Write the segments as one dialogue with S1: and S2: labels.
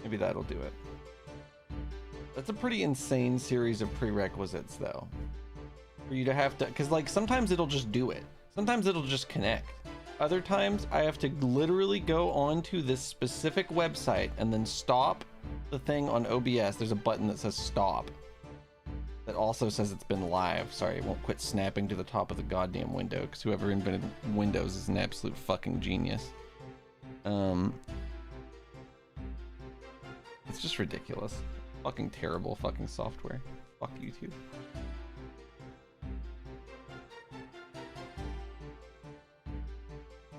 S1: Maybe that'll do it. That's a pretty insane series of prerequisites, though. For you to have to, because like sometimes it'll just do it. Sometimes it'll just connect. Other times I have to literally go onto this specific website and then stop the thing on OBS. There's a button that says stop. That also says it's been live. Sorry, it won't quit snapping to the top of the goddamn window because whoever invented Windows is an absolute fucking genius. It's just ridiculous. Fucking terrible fucking software. Fuck YouTube.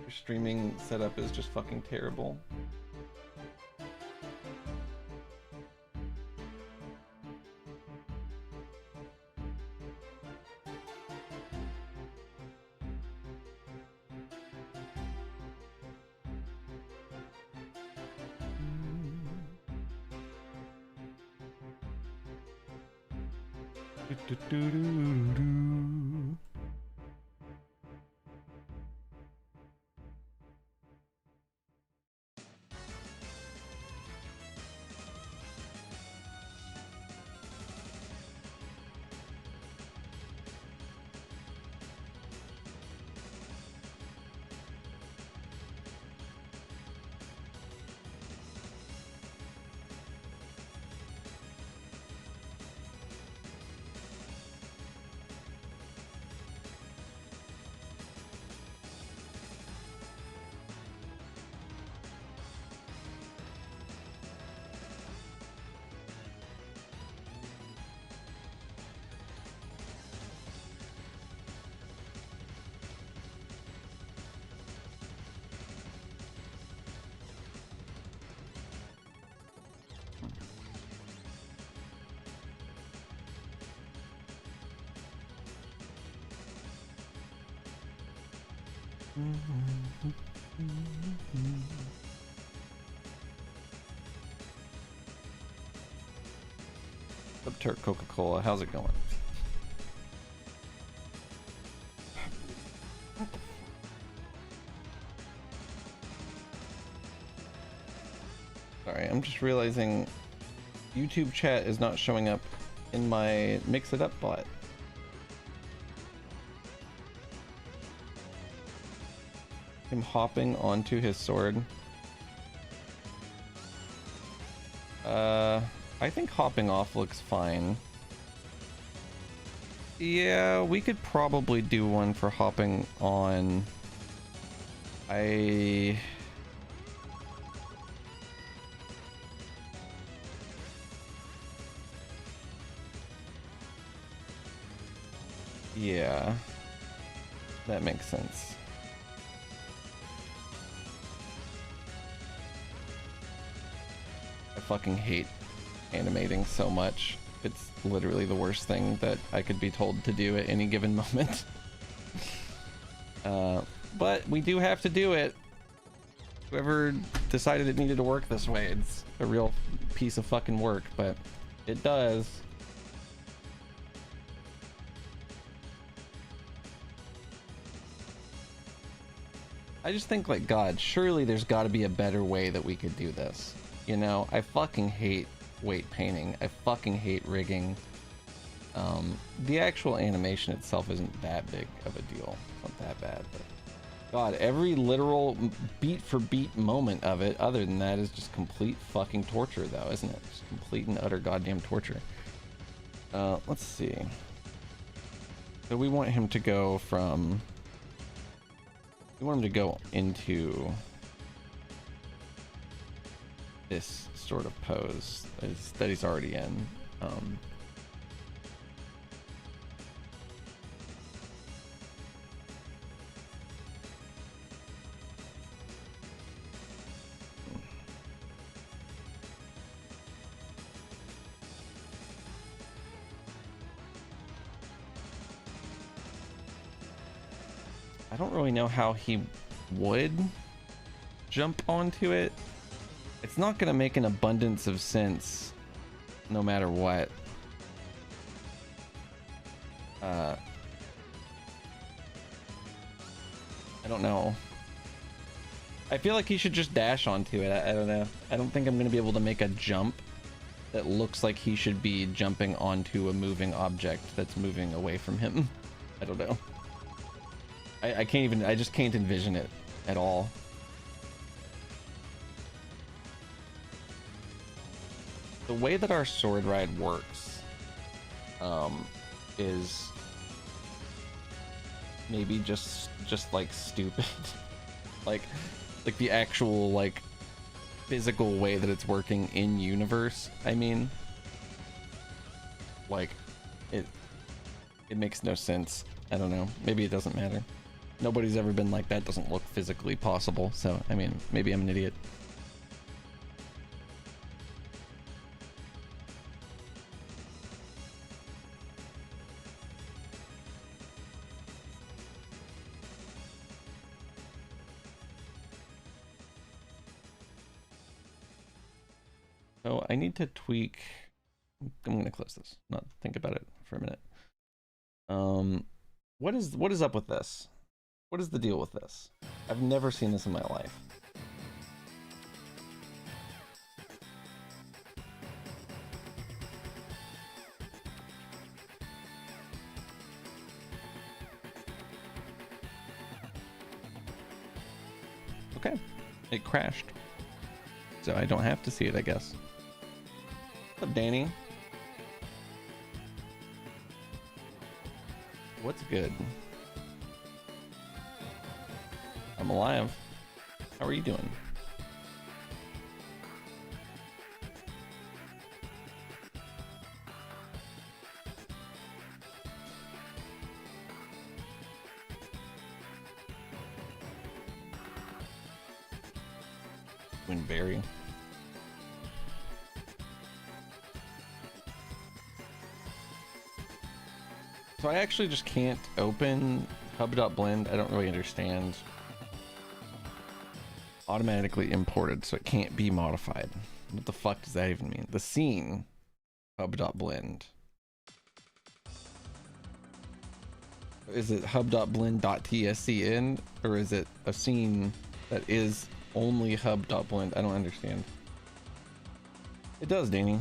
S1: Your streaming setup is just fucking terrible. Turk Coca-Cola, how's it going? Sorry, I'm just realizing YouTube chat is not showing up in my Mix It Up bot. Him hopping onto his sword. I think hopping off looks fine. Yeah, we could probably do one for hopping on. Yeah, that makes sense. I fucking hate animating so much. It's literally the worst thing that I could be told to do at any given moment. But we do have to do it. Whoever decided it needed to work this way, it's a real piece of fucking work, but it does. I just think, like, God, surely there's got to be a better way that we could do this. You know, I fucking hate weight painting. I fucking hate rigging. The actual animation itself isn't that big of a deal. It's not that bad, but God, every literal beat for beat moment of it, other than that, is just complete fucking torture, though, isn't it? Just complete and utter goddamn torture. Let's see. So we want him to go from... We want him to go into this sort of pose that he's already in. I don't really know how he would jump onto it. It's not going to make an abundance of sense no matter what. I don't know. I feel like he should just dash onto it. I don't know. I don't think I'm gonna be able to make a jump that looks like he should be jumping onto a moving object that's moving away from him. I don't know. I can't even, I just can't envision it at all. The way that our sword ride works is maybe just like stupid. like the actual like physical way that it's working in universe. I mean, like it makes no sense. I don't know. Maybe it doesn't matter. Nobody's ever been like, that doesn't look physically possible. So, I mean, maybe I'm an idiot. So I need to tweak. I'm gonna close this. Not think about it for a minute. What is up with this? What is the deal with this? I've never seen this in my life. Okay, it crashed. So I don't have to see it, I guess. What's up, Danny? What's good? I'm alive. How are you doing? Winberry. So I actually just can't open hub.blend. I don't really understand. Automatically imported, so it can't be modified. What the fuck does that even mean? The scene hub.blend. Is it hub.blend.tscn, or is it a scene that is only hub.blend? I don't understand. It does, Danny.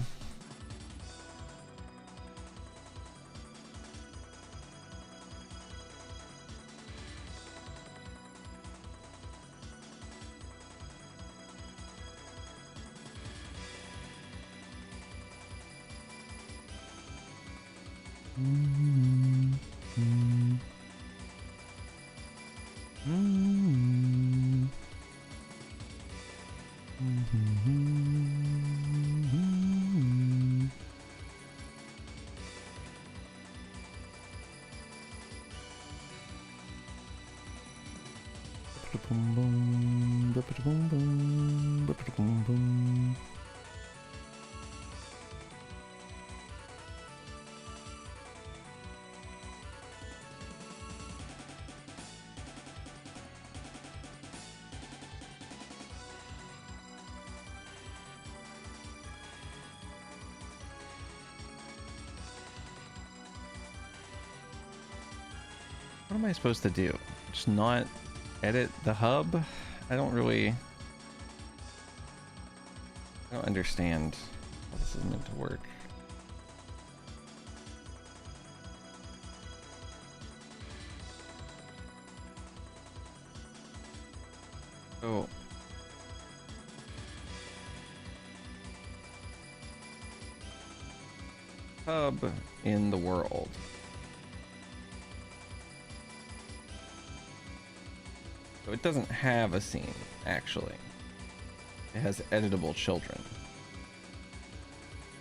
S1: What am I supposed to do? Just not edit the hub? I don't understand how this is meant to work. Oh. Hub in the world. So it doesn't have a scene, actually. It has editable children.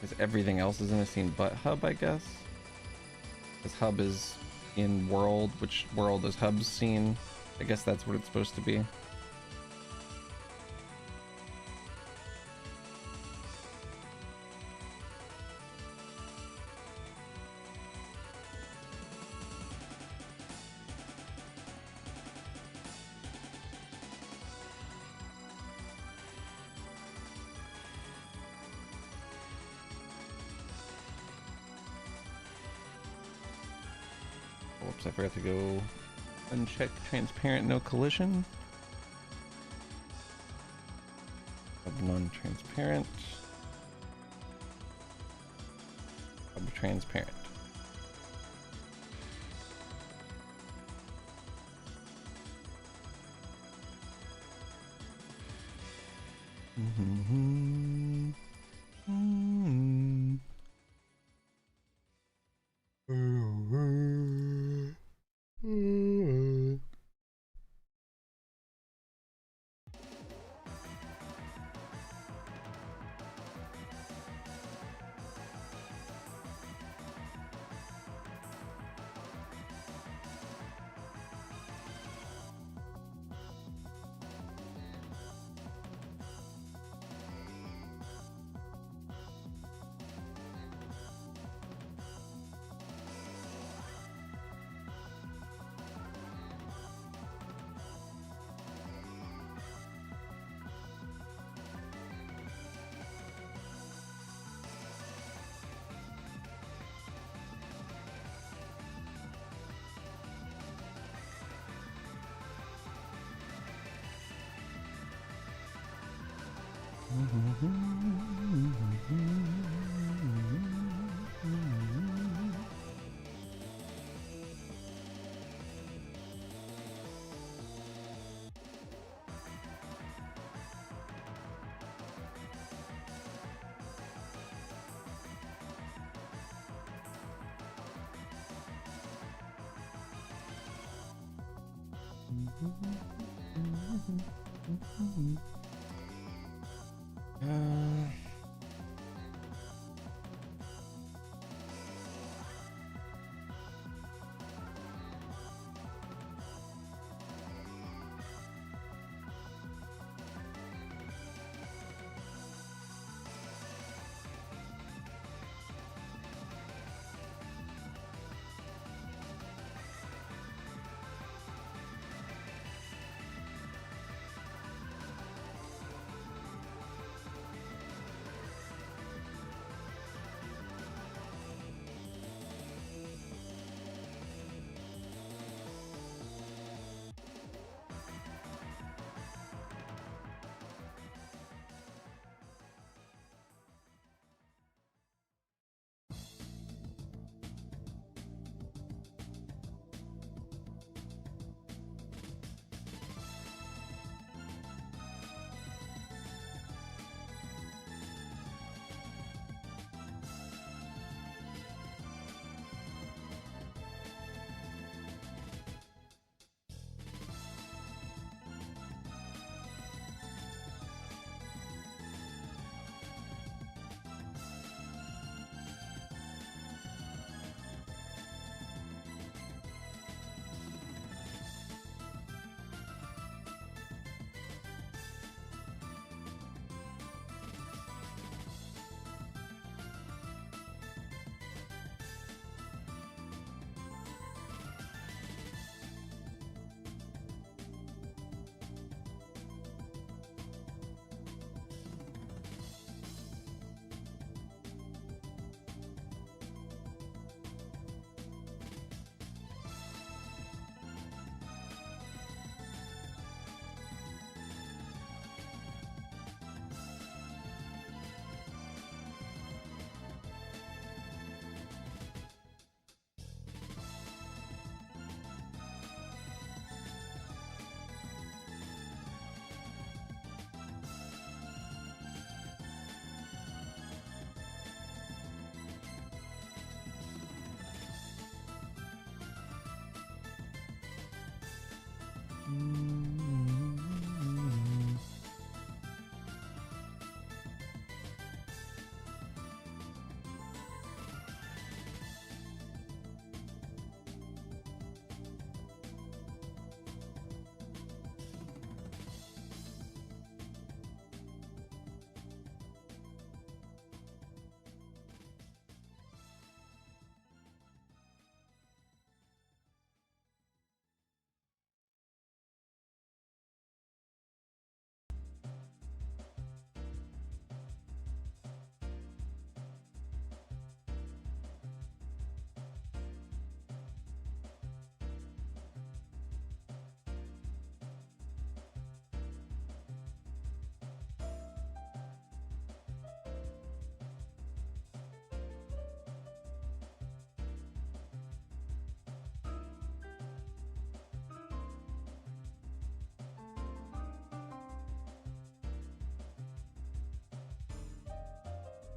S1: Because everything else is in a scene but hub, I guess. Because hub is in world, which world is hub's scene? I guess that's what it's supposed to be. I forgot to go uncheck transparent, no collision. Transparent. Transparent.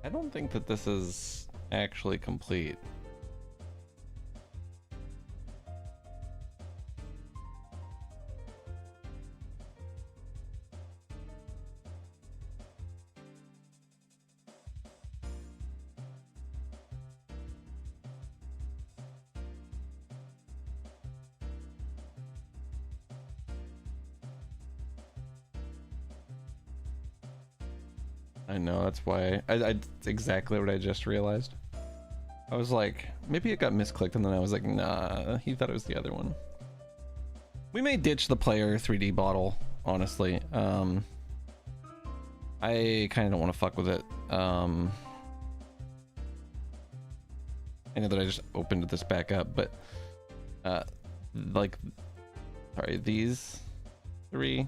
S1: I don't think that this is actually complete. I know, that's why it's exactly what I just realized. I was like, maybe it got misclicked, and then I was like, nah, he thought it was the other one. We may ditch the player 3D bottle, honestly. I kind of don't want to fuck with it. I know that I just opened this back up, but like, sorry, these 3,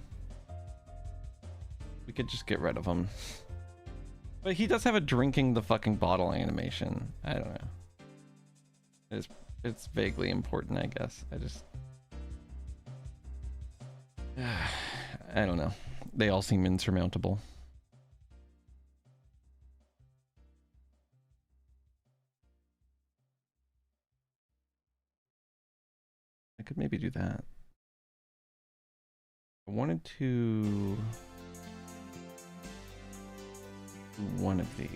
S1: we could just get rid of them. But he does have a drinking the fucking bottle animation. I don't know. It's vaguely important, I guess. I don't know. They all seem insurmountable. I could maybe do that. I wanted to do one of these.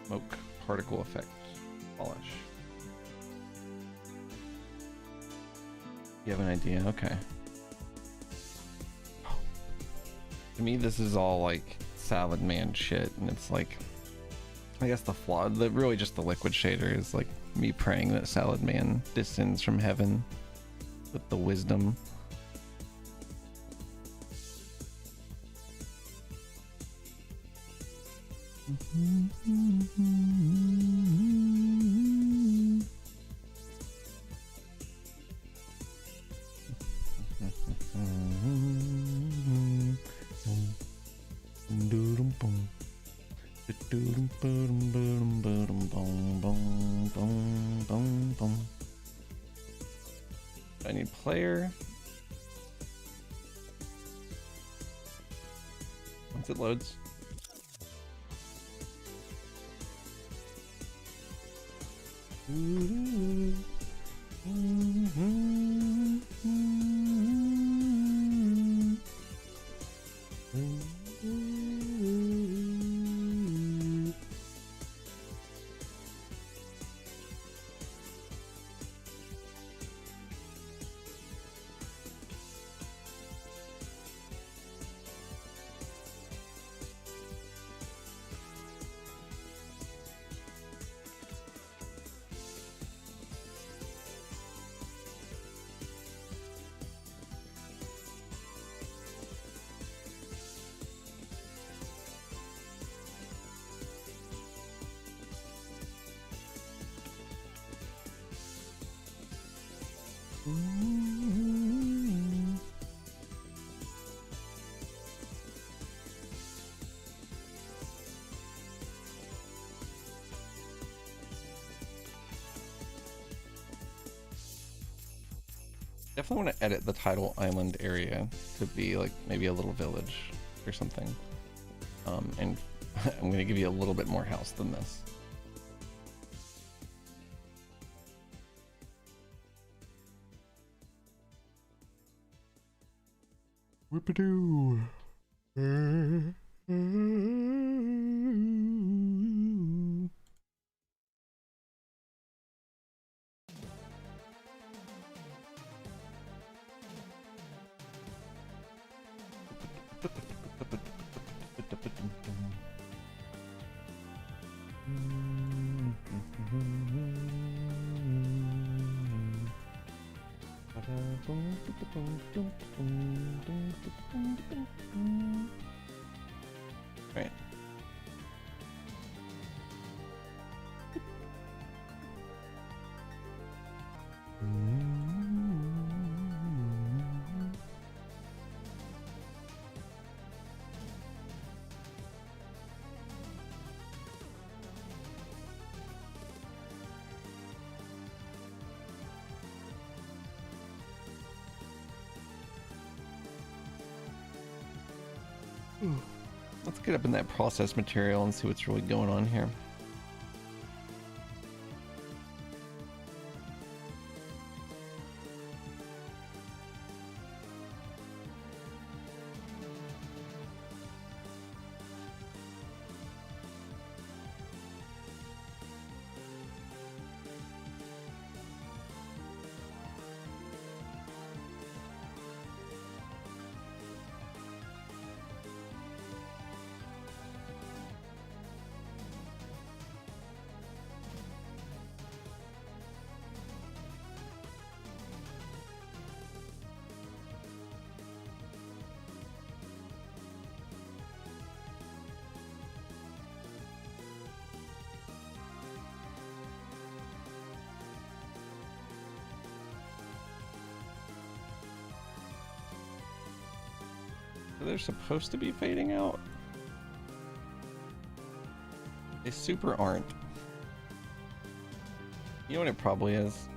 S1: Smoke particle effect polish. You have an idea? Okay. To me, this is all like Salad Man shit, and it's like, I guess really just the liquid shader is like me praying that Salad Man descends from heaven with the wisdom. I need player. Once it loads. Definitely want to edit the tidal island area to be like maybe a little village or something. And I'm gonna give you a little bit more house than this. Whoop-a-doo. Right. Let's get up in that process material and see what's really going on here. They're supposed to be fading out. They super aren't. You know what it probably is?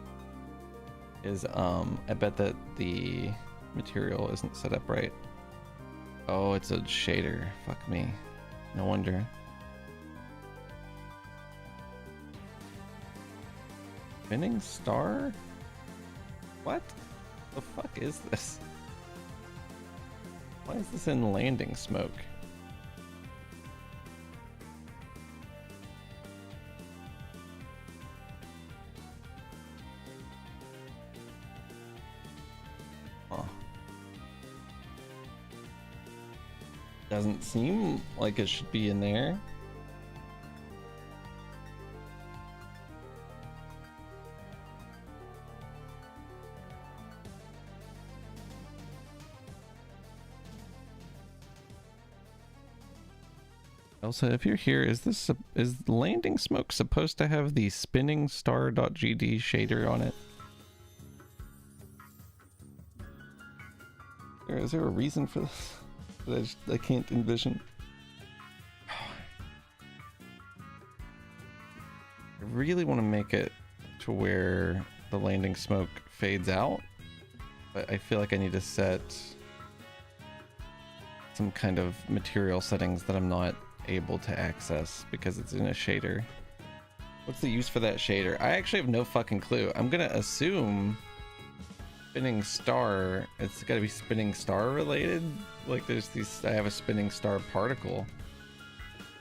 S1: I bet that the material isn't set up right. Oh, it's a shader. Fuck me. No wonder. Spinning star? What the fuck is this? Why is this in landing smoke? Huh. Doesn't seem like it should be in there. Elsa, if you're here, is landing smoke supposed to have the spinning star.gd shader on it? Is there a reason for this that I can't envision? I really want to make it to where the landing smoke fades out, but I feel like I need to set some kind of material settings that I'm not able to access because it's in a shader. What's the use for that shader? I actually have no fucking clue. I'm gonna assume spinning star, it's gotta be spinning star related. Like there's these, I have a spinning star particle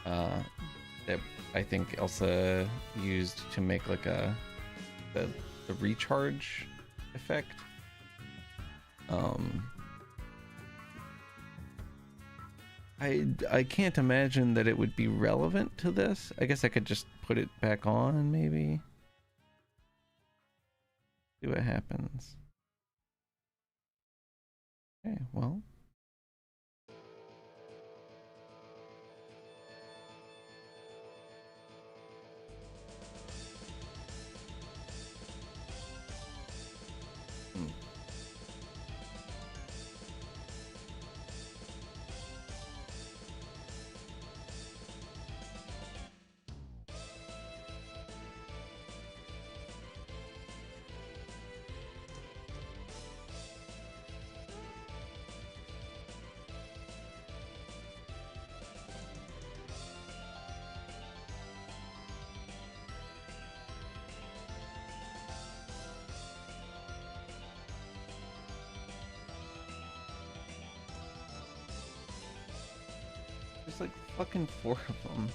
S1: that I think Elsa used to make like the recharge effect. I can't imagine that it would be relevant to this. I guess I could just put it back on, maybe. See what happens. Okay, well. There's like fucking 4 of them.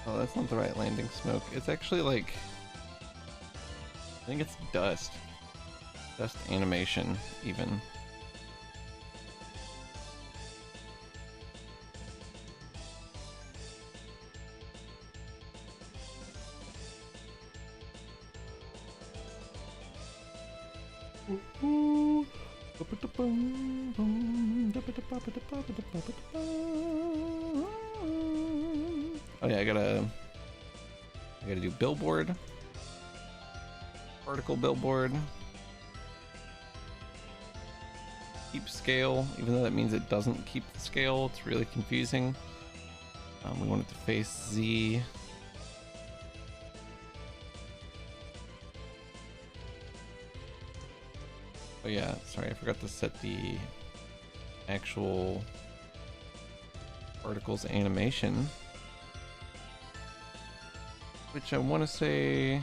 S1: Oh, that's not the right landing smoke. It's actually like, I think it's dust. Dust animation, even. Oh yeah, I gotta do billboard. Particle billboard. Keep scale, even though that means it doesn't keep the scale. It's really confusing. We want it to face Z. Oh yeah, sorry, I forgot to set the actual particles animation, which I want to say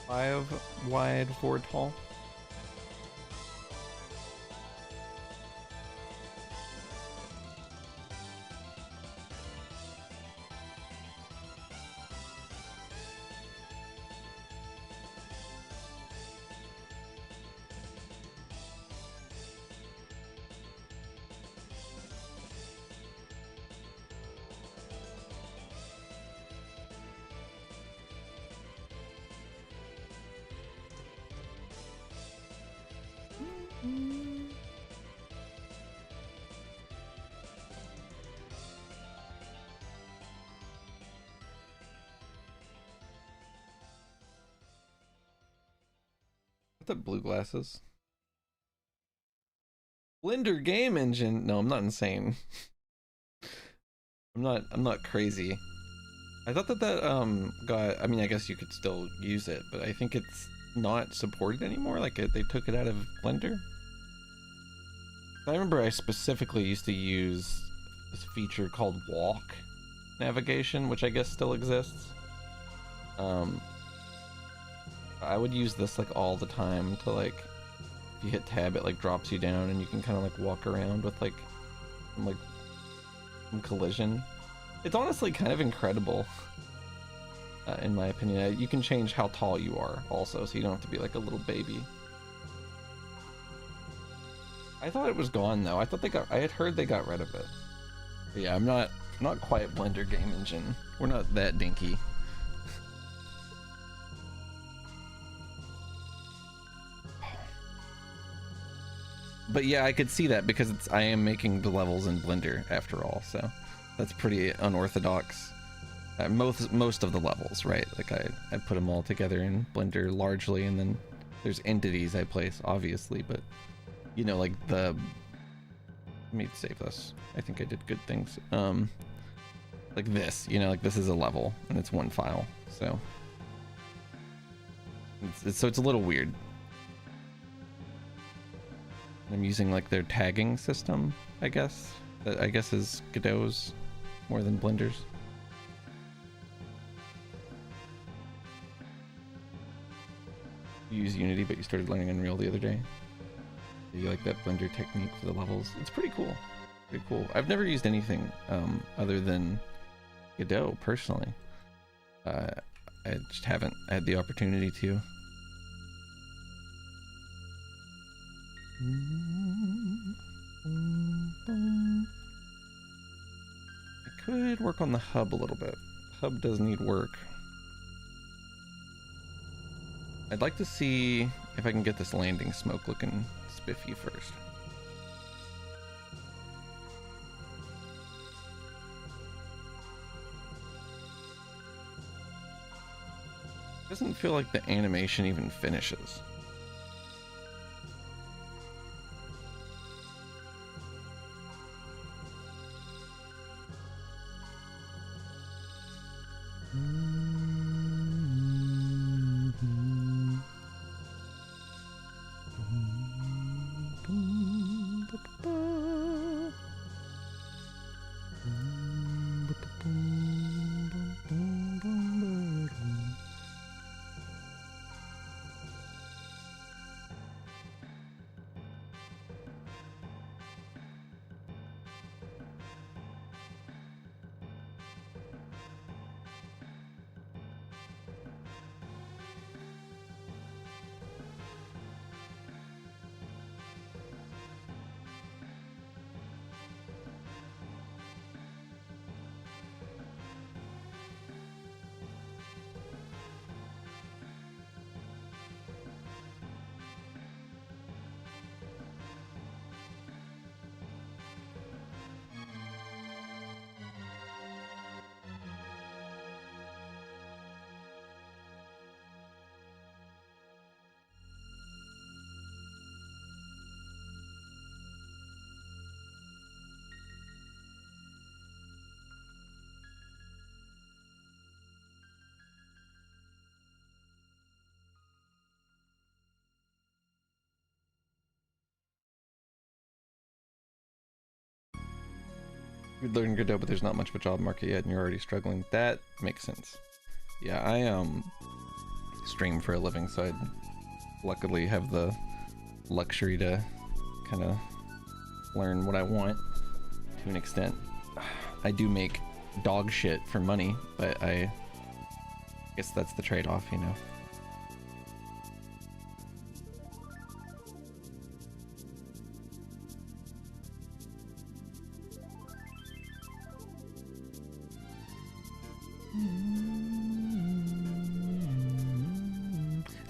S1: five wide, 4 tall. The blue glasses. Blender game engine. No, I'm not insane. I'm not crazy. I thought that got, I mean, I guess you could still use it, but I think it's not supported anymore. Like they took it out of Blender. I remember I specifically used to use this feature called walk navigation, which I guess still exists. I would use this like all the time to like, if you hit tab, it like drops you down and you can kind of like walk around with like some collision. It's honestly kind of incredible, in my opinion. You can change how tall you are also, so you don't have to be like a little baby. I thought it was gone though. I had heard they got rid of it. But yeah, I'm not quite Blender game engine. We're not that dinky. But yeah, I could see that because I am making the levels in Blender after all, so that's pretty unorthodox. Most of the levels, right? Like I put them all together in Blender largely, and then there's entities I place, obviously, but you know, like let me save this. I think I did good things. Like this, you know, like this is a level and it's one file, so it's a little weird. I'm using like their tagging system, I guess. That I guess is Godot's more than Blender's. You use Unity, but you started learning Unreal the other day. You like that Blender technique for the levels? It's pretty cool. Pretty cool. I've never used anything other than Godot personally. I just haven't had the opportunity to. I could work on the hub a little bit. The hub does need work. I'd like to see if I can get this landing smoke looking spiffy first. Doesn't feel like the animation even finishes. You learn Godot, but there's not much of a job market yet, and you're already struggling. That makes sense. Yeah, I stream for a living, so I luckily have the luxury to kind of learn what I want to an extent. I do make dog shit for money, but I guess that's the trade-off, you know.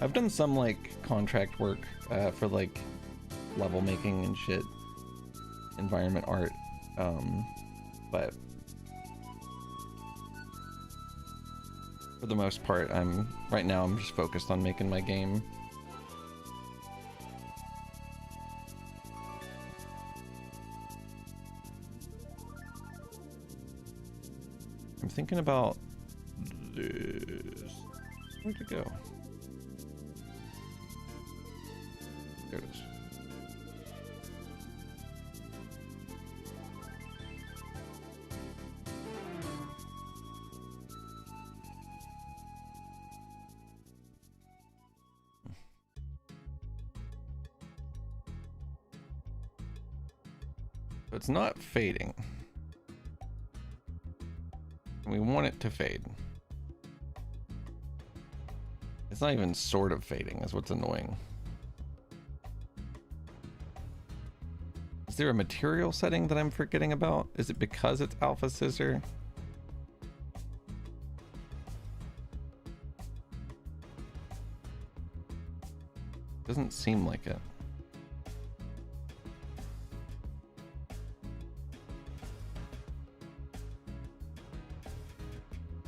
S1: I've done some like contract work for like level making and shit, environment art, but for the most part, right now I'm just focused on making my game. I'm thinking about this. Where'd it go? There it is. So it's not fading. We want it to fade. It's not even sort of fading, is what's annoying. Is there a material setting that I'm forgetting about? Is it because it's alpha scissor? Doesn't seem like it.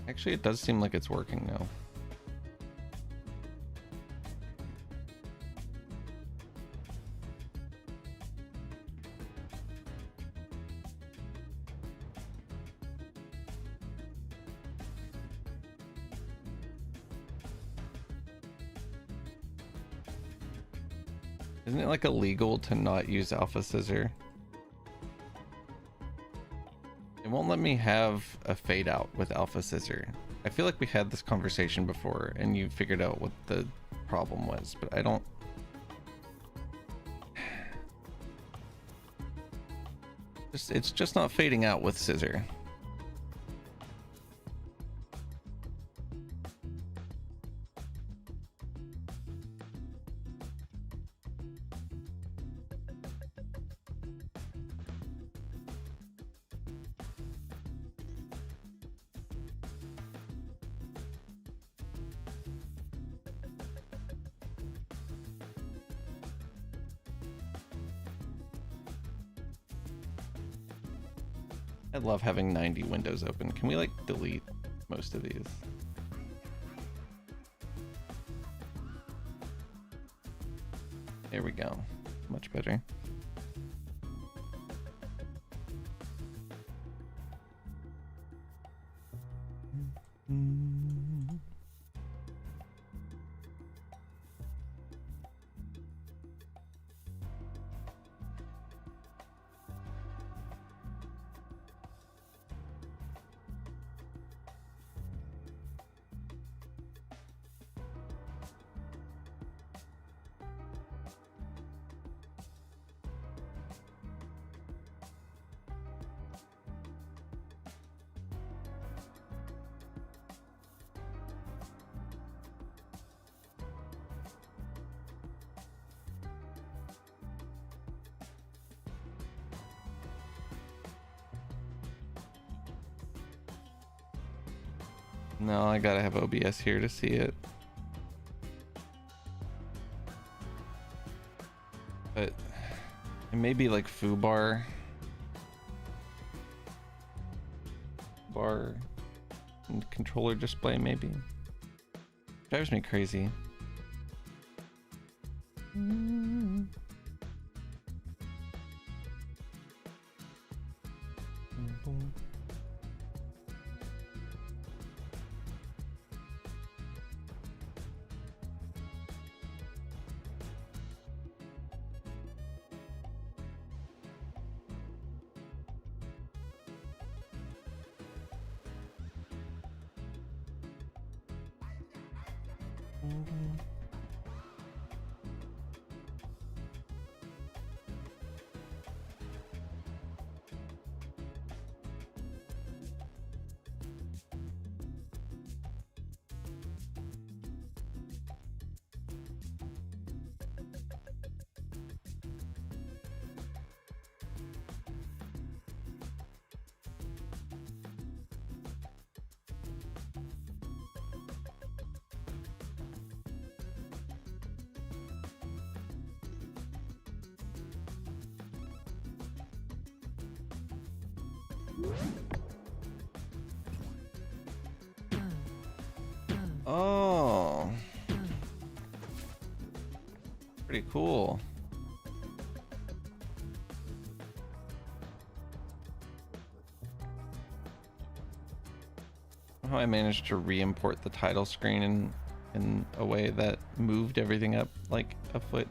S1: Actually, it does seem like it's working now. Isn't it like illegal to not use alpha scissor? It won't let me have a fade out with alpha scissor. I feel like we had this conversation before and you figured out what the problem was, but I don't... It's just not fading out with scissor. I love having 90 windows open. Can we like delete most of these? There we go. Much better. No, I gotta have OBS here to see it. But it may be like foobar. Bar and controller display maybe. Drives me crazy. Oh, pretty cool. How I managed to re-import the title screen in a way that moved everything up like a foot.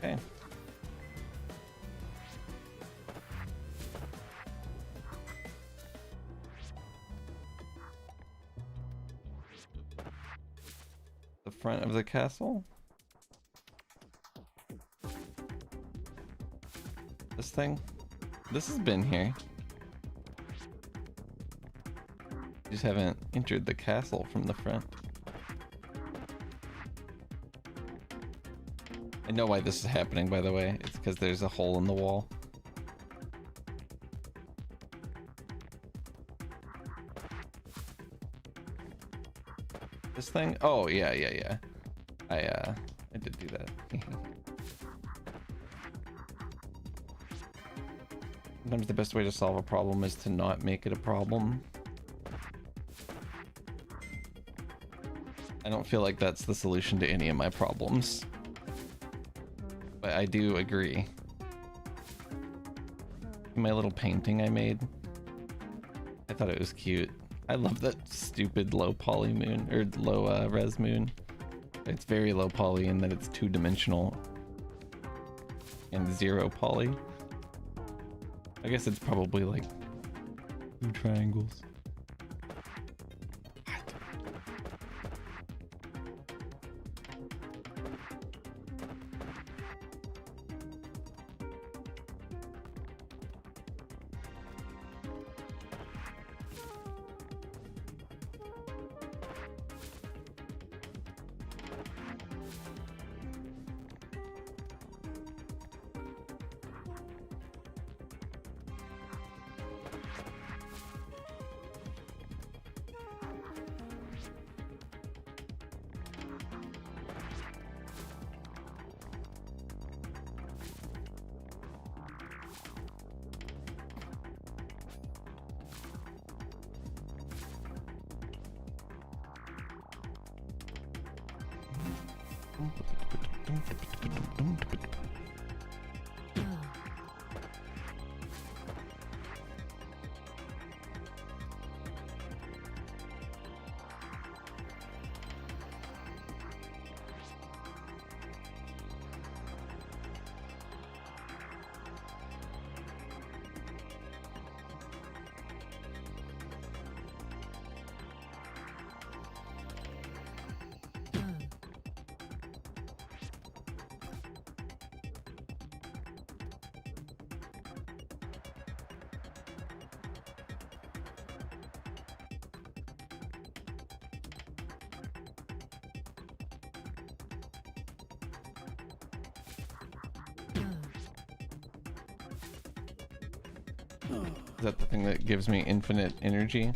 S1: Okay. The front of the castle? This thing? This has been here. You just haven't entered the castle from the front. I know why this is happening, by the way. It's because there's a hole in the wall. This thing? Oh, yeah. I did do that. Sometimes the best way to solve a problem is to not make it a problem. I don't feel like that's the solution to any of my problems. But I do agree. My little painting I made, I thought it was cute. I love that stupid low poly moon, or low res moon. It's very low poly in that it's 2-dimensional and 0 poly. I guess it's probably like 2 triangles. Is that the thing that gives me infinite energy?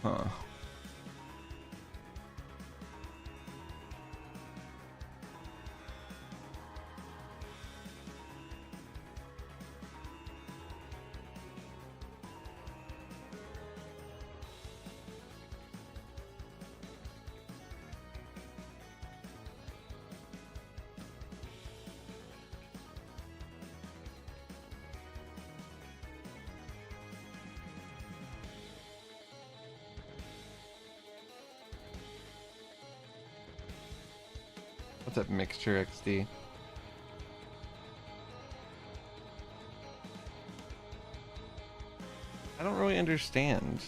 S1: Huh. What's up, Mixture XD? I don't really understand.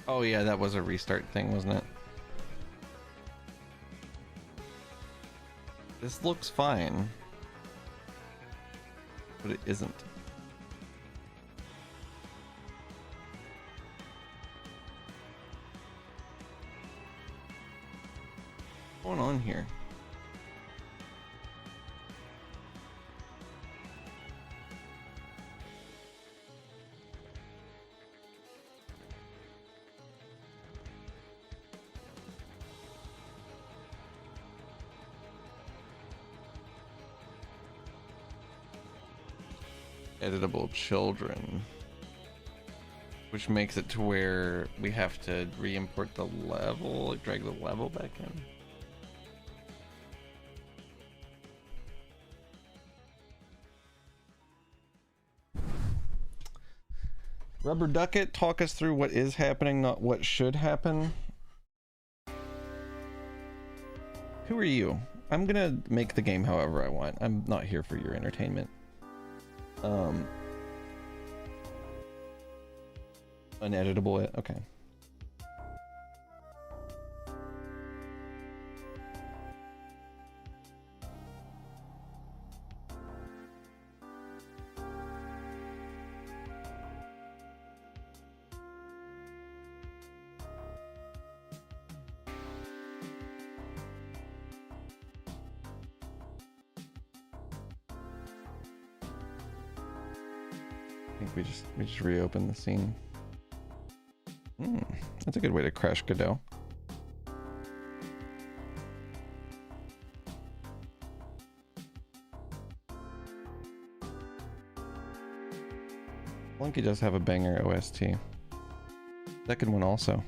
S1: Oh yeah, that was a restart thing, wasn't it? This looks fine. But it isn't. What's going on here? Editable children, which makes it to where we have to re-import the level, like drag the level back in. Rubber Ducket, talk us through what is happening, not what should happen. Who are you? I'm gonna make the game however I want. I'm not here for your entertainment. Uneditable it, okay. I think we just reopened the scene. That's a good way to crash Godot. Flunky does have a banger OST. Second one also.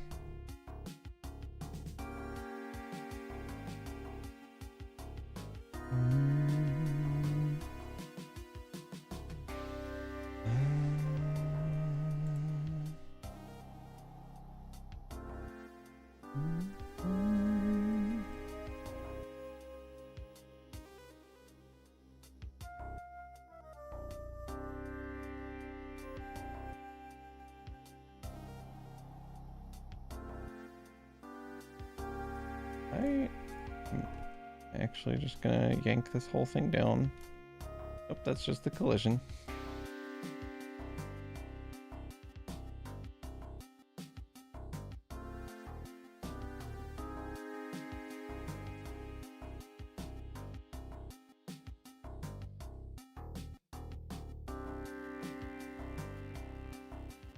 S1: Actually just gonna yank this whole thing down. Oh, that's just the collision.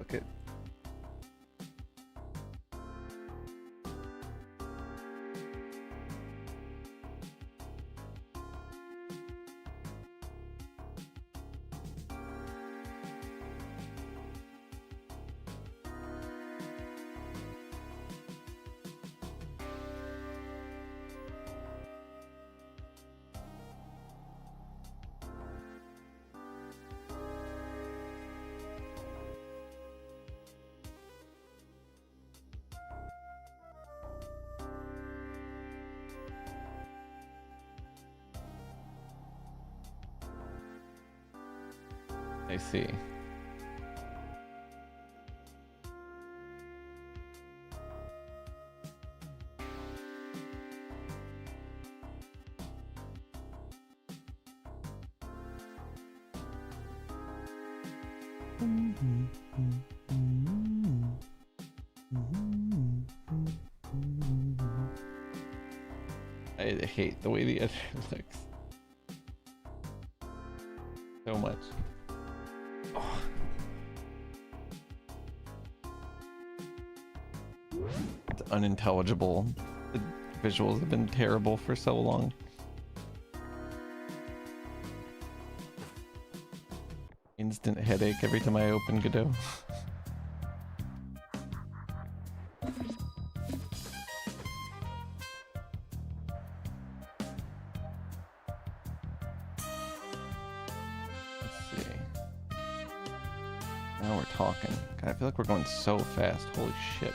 S1: Okay. I see. I hate the way the editor looks so much. Oh. It's unintelligible. The visuals have been terrible for so long. Instant headache every time I open Godot. Now we're talking. God, I feel like we're going so fast. Holy shit.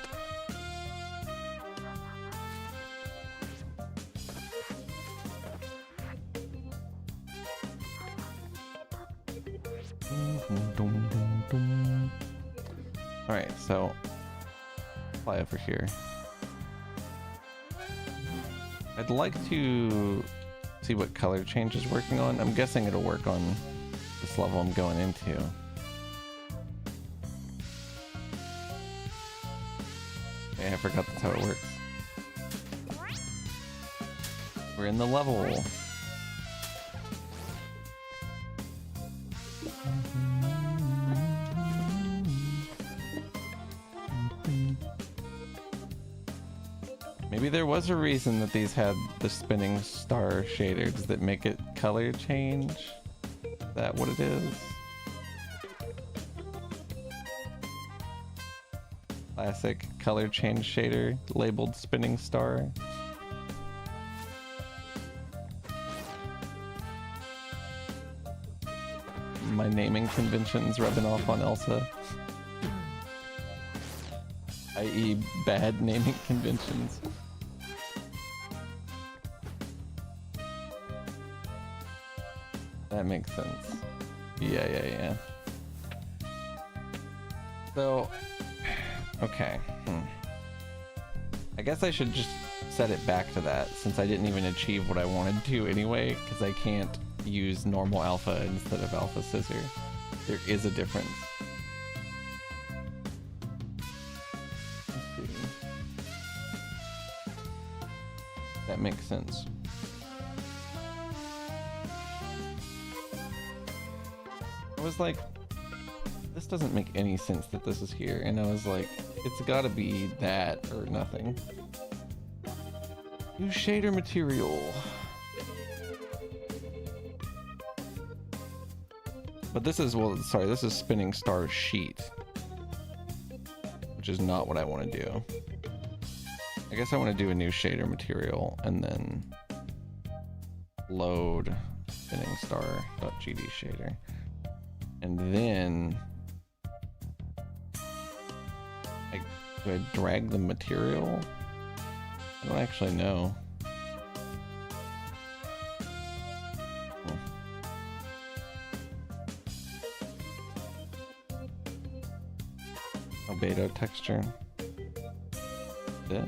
S1: Alright, so fly over here. I'd like to see what color change is working on. I'm guessing it'll work on this level I'm going into. Okay, I forgot that's how it works. We're in the level. Maybe there was a reason that these had the spinning star shaders that make it color change. Is that what it is? Classic color change shader labeled spinning star. My naming conventions rubbing off on Elsa. i.e. bad naming conventions. That makes sense. Yeah. So, okay. I guess I should just set it back to that, since I didn't even achieve what I wanted to anyway, because I can't use normal alpha instead of alpha scissor. There is a difference. Let's see. That makes sense. I was like, this doesn't make any sense that this is here, and I was like, it's gotta be that or nothing. New shader material. But this is, well, sorry, this is spinning star sheet, which is not what I want to do. I guess I want to do a new shader material and then load spinning star.gd shader. And then do I drag the material? I don't actually know. Albedo texture. This.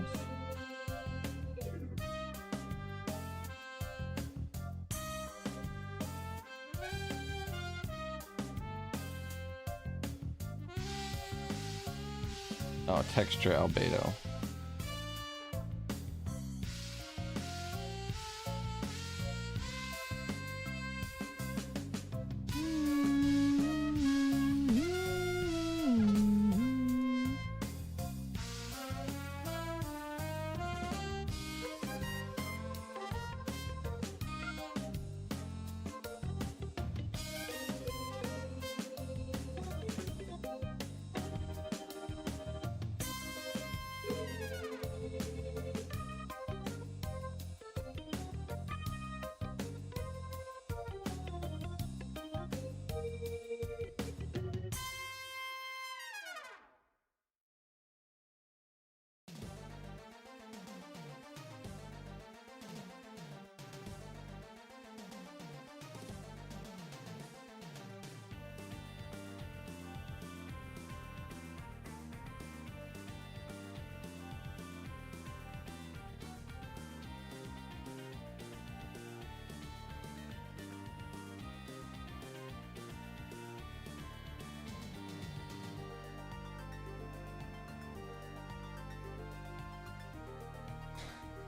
S1: Oh, texture albedo.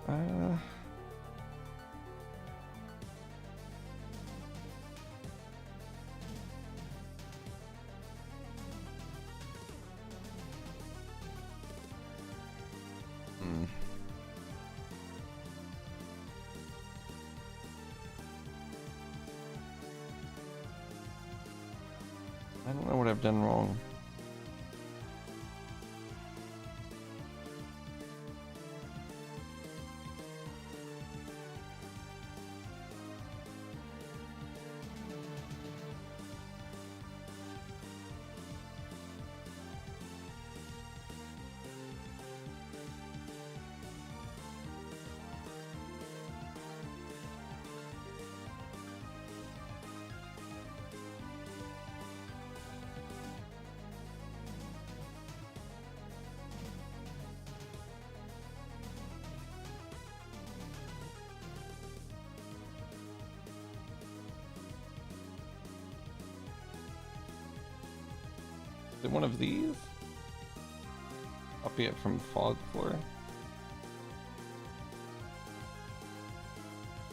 S1: Uh... I don't know what I've done wrong. Is it one of these? Copy it from fog floor.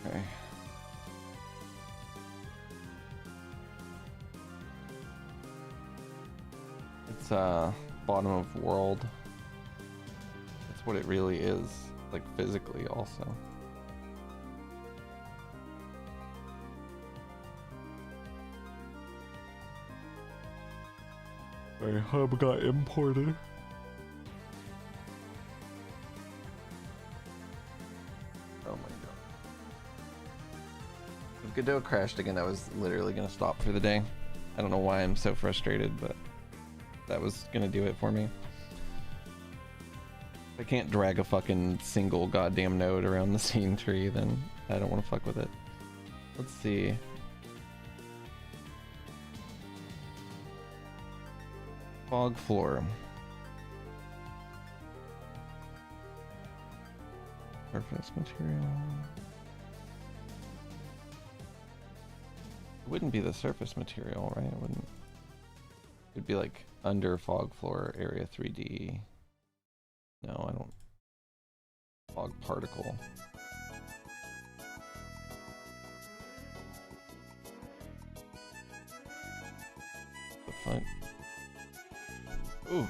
S1: Okay. It's bottom of world. That's what it really is, like physically also. My hub got imported. Oh my god. If Godot crashed again, I was literally gonna stop for the day. I don't know why I'm so frustrated, but that was gonna do it for me. If I can't drag a fucking single goddamn node around the scene tree, then I don't want to fuck with it. Let's see. Fog floor. Surface material. It wouldn't be the surface material, right? It wouldn't. It'd be like under fog floor area 3D. No, I don't. Fog particle. The fuck? Ooh.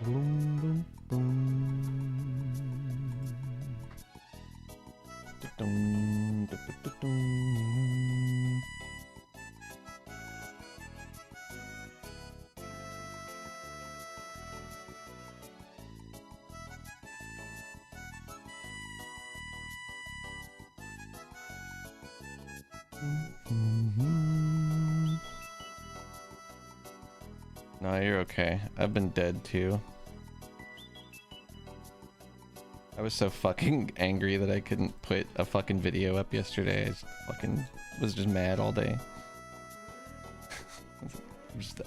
S1: Boom, boom, boom. Da-dum, da-da-da-dum. No, you're okay. I've been dead too. I was so fucking angry that I couldn't put a fucking video up yesterday. I just fucking was just mad all day.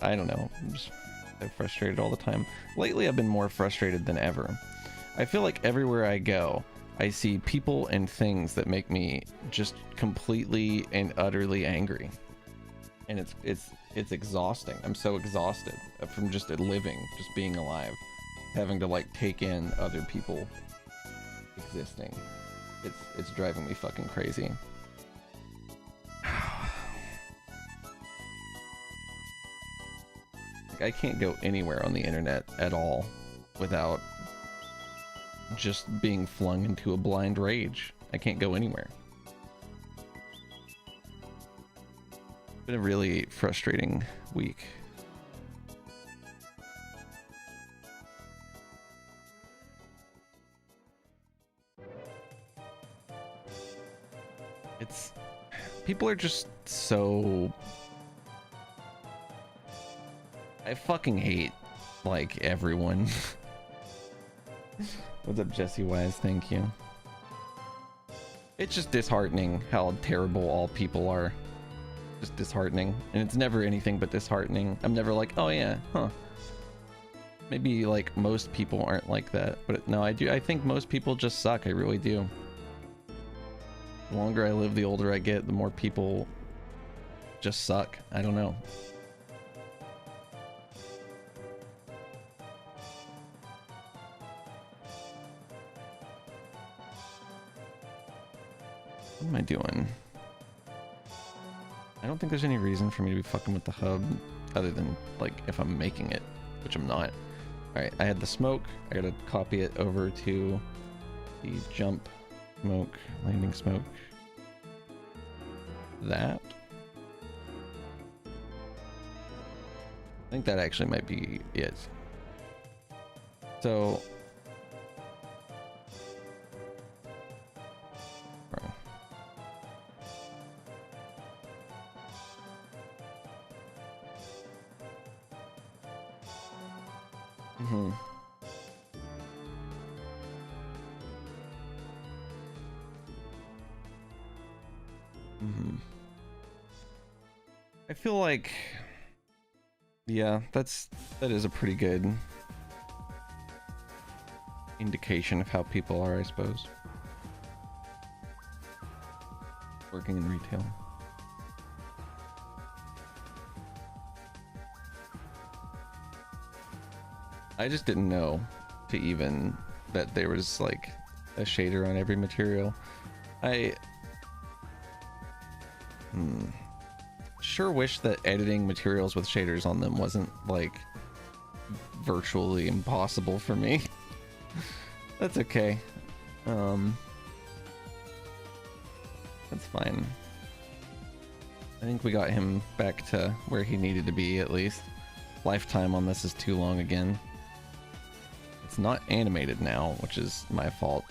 S1: I don't know. I'm just so frustrated all the time. Lately I've been more frustrated than ever. I feel like everywhere I go, I see people and things that make me just completely and utterly angry. And it's exhausting. I'm so exhausted from just living, just being alive, having to like take in other people existing. It's driving me fucking crazy. Like, I can't go anywhere on the internet at all without just being flung into a blind rage. I can't go anywhere. It's been a really frustrating week. It's... people are just so... I fucking hate, like, everyone. What's up, Jesse Wise? Thank you. It's just disheartening how terrible all people are. Just disheartening. And it's never anything but disheartening. I'm never like, oh yeah, huh. Maybe, like, most people aren't like that. But no, I think most people just suck. I really do. The longer I live, the older I get, the more people just suck. I don't know. What am I doing? I don't think there's any reason for me to be fucking with the hub other than like if I'm making it, which I'm not. Alright, I had the smoke. I gotta copy it over to the jump smoke, landing smoke. That. I think that actually might be it. So I feel like, yeah, that is a pretty good indication of how people are, I suppose. Working in retail. I just didn't know that there was like a shader on every material. I sure wish that editing materials with shaders on them wasn't like virtually impossible for me. That's okay. That's fine. I think we got him back to where he needed to be, at least. Lifetime on this is too long again. It's not animated now, which is my fault.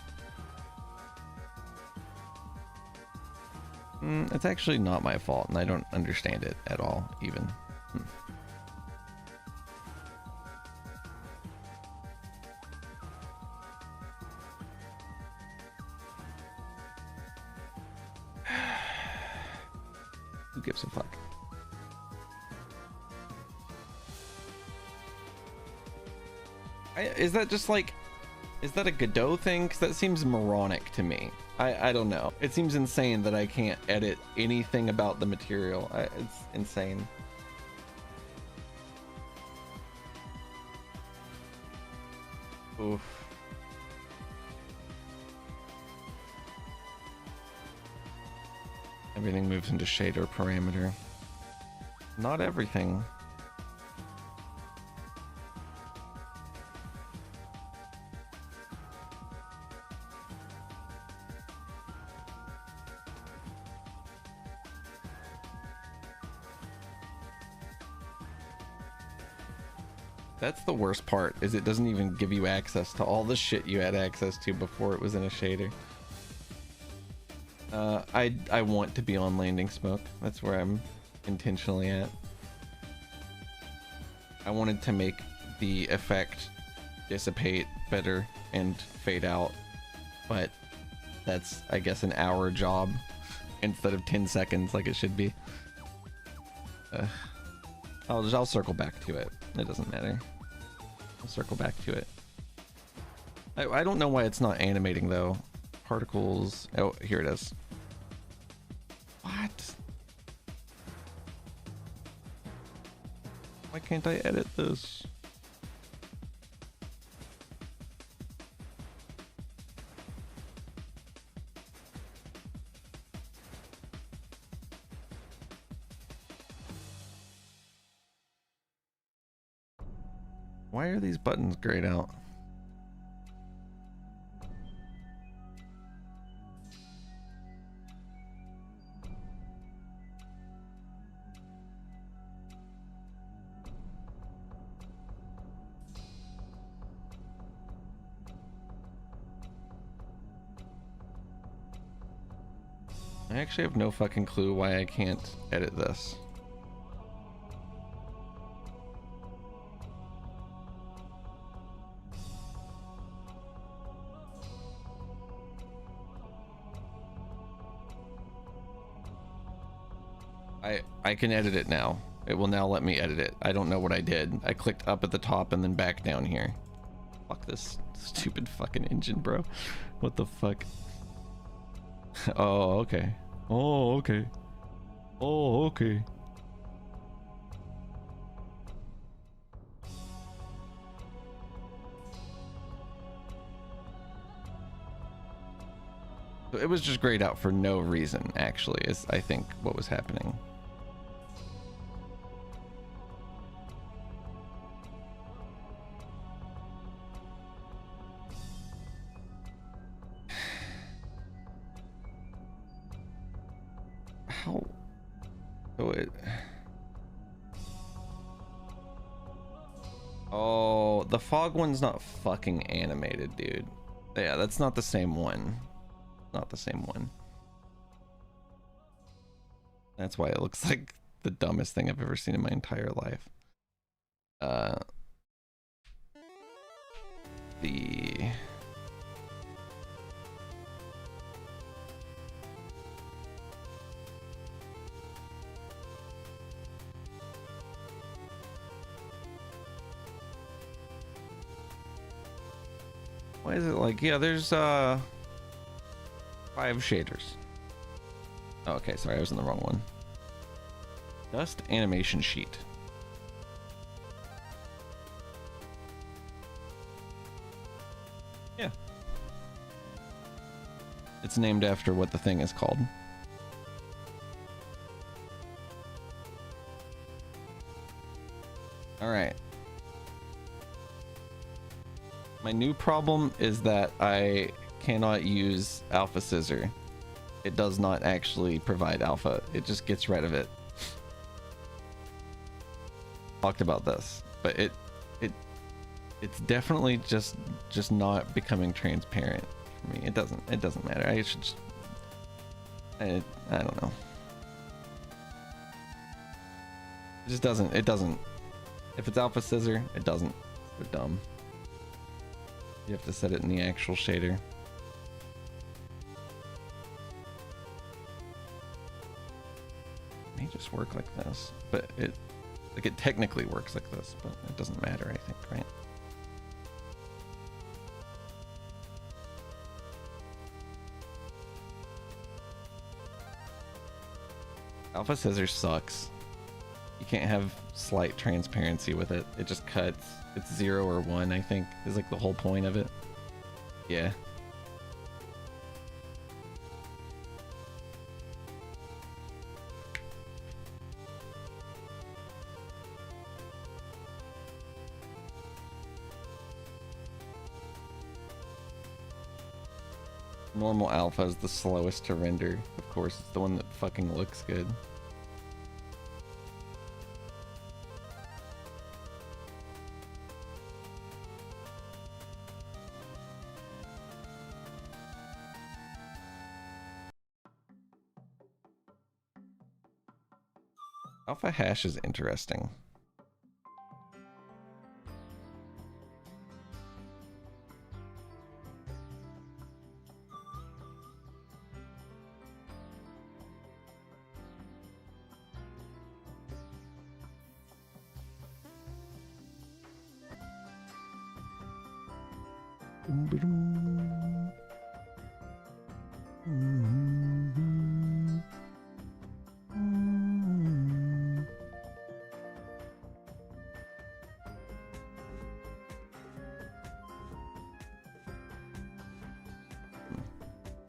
S1: It's actually not my fault, and I don't understand it at all, even. Who gives a fuck? Is that just like... Is that a Godot thing? Because that seems moronic to me. I don't know. It seems insane that I can't edit anything about the material. It's insane. Oof. Everything moves into shader parameter. Not everything. That's the worst part, is it doesn't even give you access to all the shit you had access to before it was in a shader. I want to be on landing smoke. That's where I'm intentionally at. I wanted to make the effect dissipate better and fade out, but that's, I guess, an hour job instead of 10 seconds like it should be. I'll circle back to it. It doesn't matter. I'll circle back to it. I don't know why it's not animating though. Particles. Oh, here it is. What? Why can't I edit this? Why are these buttons grayed out? I actually have no fucking clue why I can't edit this. I can edit it now. It will now let me edit it. I don't know what I did. I clicked up at the top and then back down here. Fuck this stupid fucking engine, bro. What the fuck? Oh, okay. Oh, okay. Oh, okay. It was just grayed out for no reason, actually, is I think what was happening. How? So it... Oh, the fog one's not fucking animated, dude. Yeah, that's not the same one. Not the same one. That's why it looks like the dumbest thing I've ever seen in my entire life. The... Why is it like, yeah, there's 5 shaders. Oh, okay, sorry, I was in the wrong one. Dust animation sheet. Yeah. It's named after what the thing is called. All right. My new problem is that I cannot use Alpha Scissor. It does not actually provide alpha. It just gets rid of it. Talked about this, but it's definitely just not becoming transparent for me. It doesn't matter. I should just, I don't know. It just doesn't. If it's Alpha Scissor, it doesn't. So dumb. You have to set it in the actual shader. It may just work like this, but it technically works like this, but it doesn't matter, I think, right? Alpha Scissor sucks. You can't have slight transparency with it. It just cuts. It's 0 or 1, I think, is like the whole point of it. Yeah. Normal alpha is the slowest to render. Of course, it's the one that fucking looks good. Alpha hash is interesting.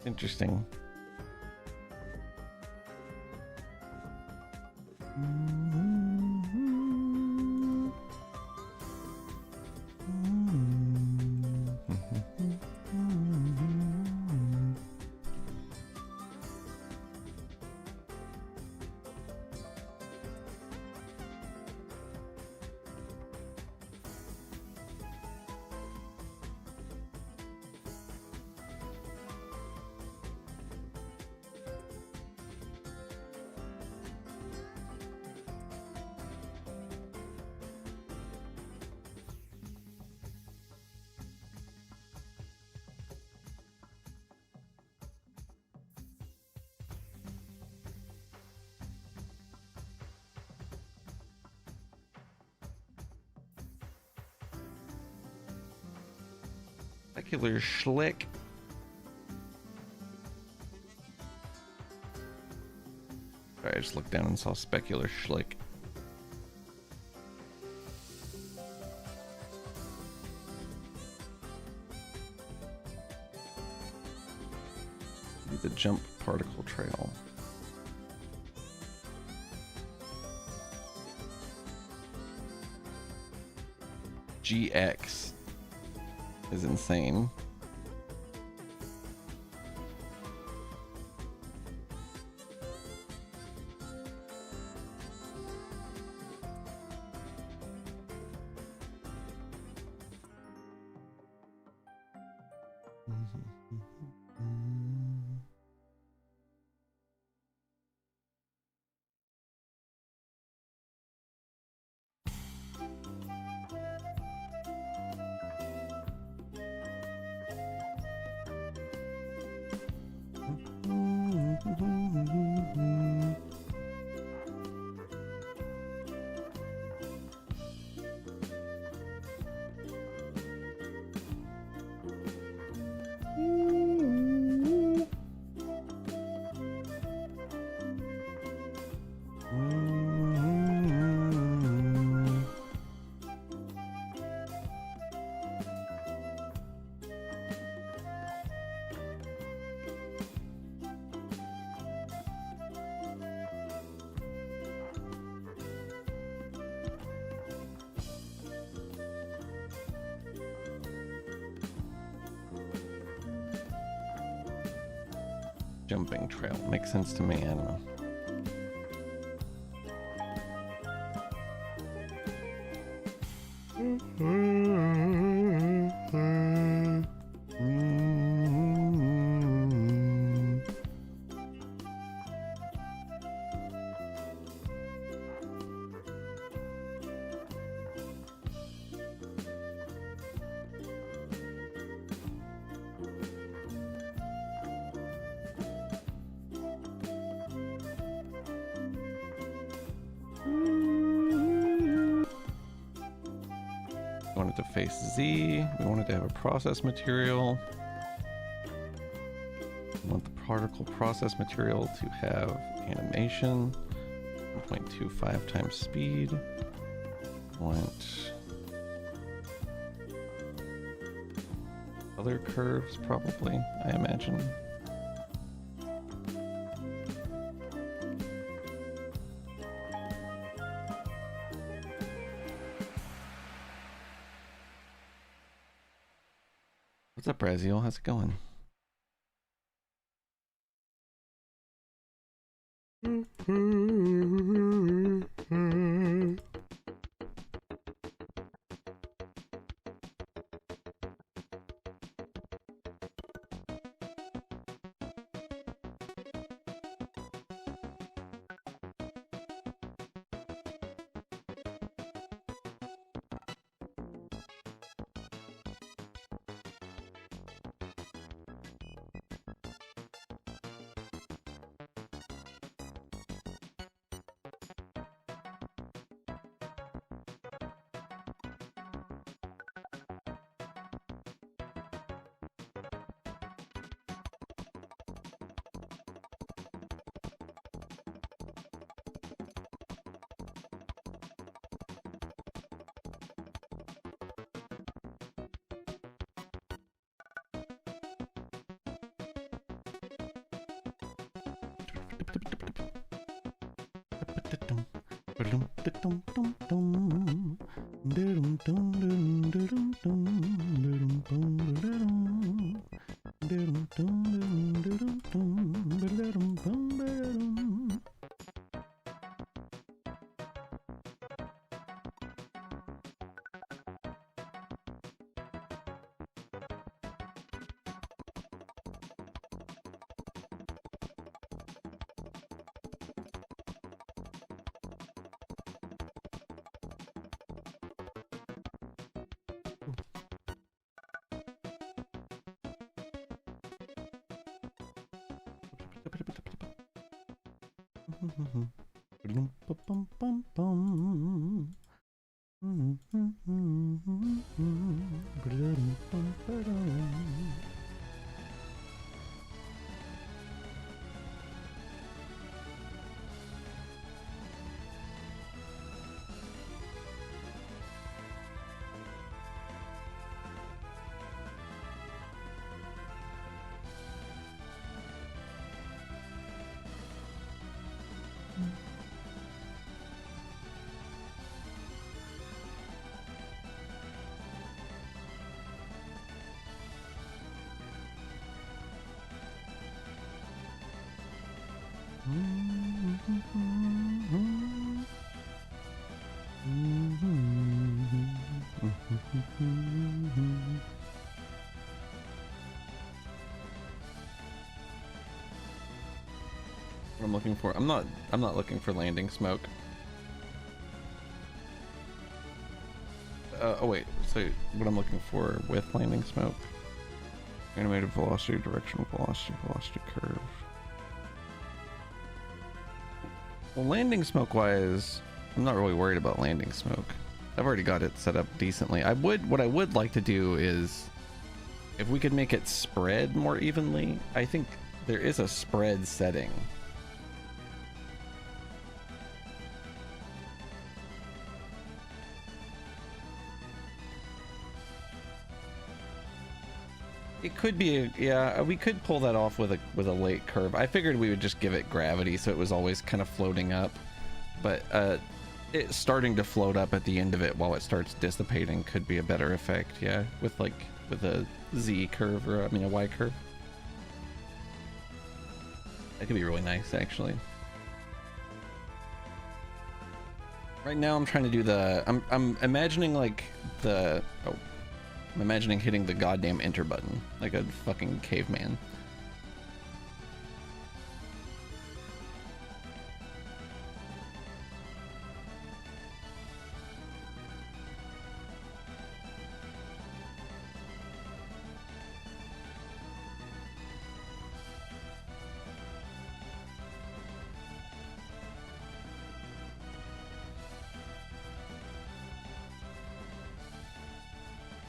S1: Interesting. Specular Schlick. Sorry, I just looked down and saw Specular Schlick. The jump particle trail. GX is insane. Jumping trail makes sense to me. I don't know. Z. We wanted to have a process material. We want the particle process material to have animation. 1.25 times speed. Want other curves probably, I imagine. What's up, Braziel? How's it going? What I'm looking for. I'm not looking for landing smoke. Oh wait, so what I'm looking for with landing smoke. Animated velocity, directional velocity, velocity curve. Well, landing smoke wise, I'm not really worried about landing smoke. I've already got it set up decently. What I would like to do is, if we could make it spread more evenly. I think there is a spread setting. It could be, yeah, we could pull that off with a late curve. I figured we would just give it gravity so it was always kind of floating up. But it starting to float up at the end of it while it starts dissipating could be a better effect, yeah, with a Z curve, or I mean a Y curve. That could be really nice, actually. Right now I'm trying to do the, I'm imagining like the, oh, I'm imagining hitting the goddamn enter button like a fucking caveman.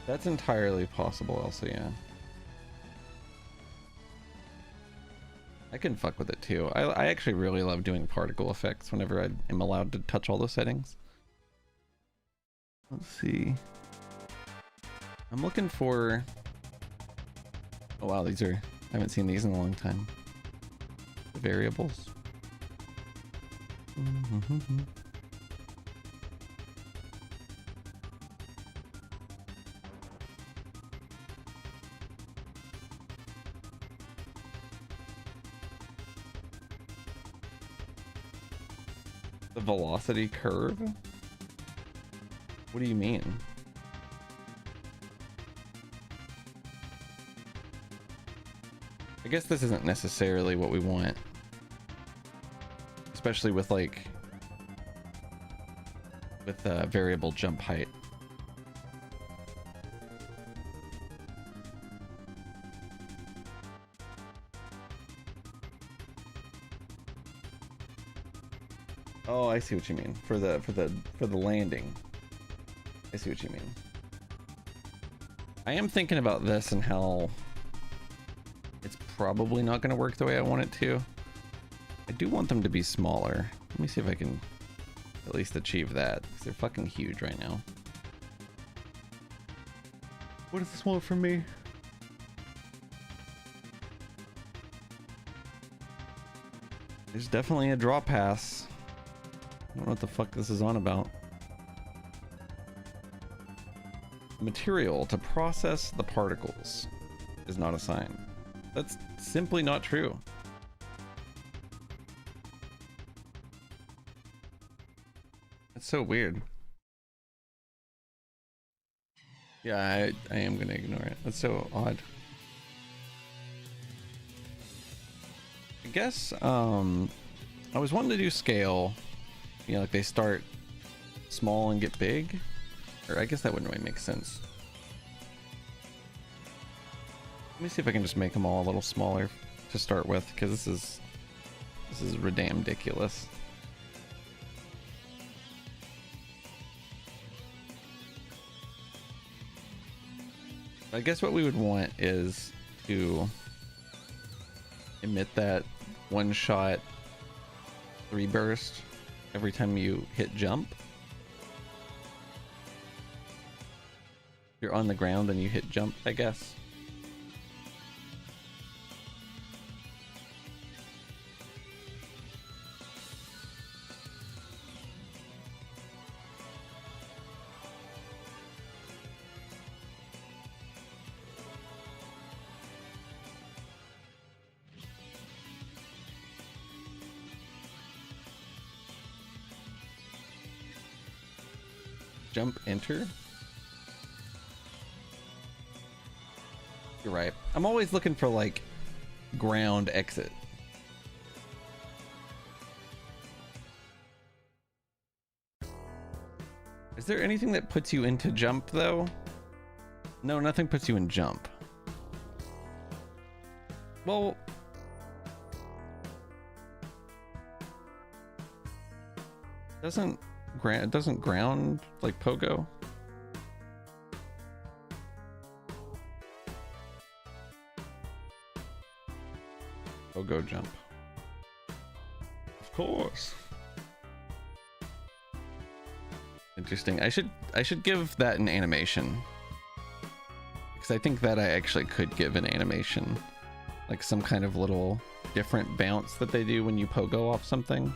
S1: That's entirely possible also, yeah. I can fuck with it too. I actually really love doing particle effects whenever I am allowed to touch all the settings. Let's see. I'm looking for... Oh wow, these are... I haven't seen these in a long time. The variables. The velocity curve? What do you mean? I guess this isn't necessarily what we want. Especially with like... with variable jump height. Oh, I see what you mean. For the landing. I see what you mean. I am thinking about this and how it's probably not going to work the way I want it to. I do want them to be smaller. Let me see if I can at least achieve that, because they're fucking huge right now. What does this want from me? There's definitely a draw pass. I don't know what the fuck this is on about. Material to process the particles is not assigned. That's simply not true. That's so weird. Yeah, I am gonna ignore it. That's so odd. I guess I was wanting to do scale. You know, like they start small and get big. Or I guess that wouldn't really make sense. Let me see if I can just make them all a little smaller to start with, because this is ridiculous. I guess what we would want is to emit that one shot 3 burst every time you hit jump. If you're on the ground, then you hit jump, I guess. Jump enter? You're right. I'm always looking for like ground exit. Is there anything that puts you into jump though? No, nothing puts you in jump. Well, doesn't ground like pogo? Pogo jump. Of course. Interesting. I should give that an animation. Because I think that I actually could give an animation. Like some kind of little different bounce that they do when you pogo off something.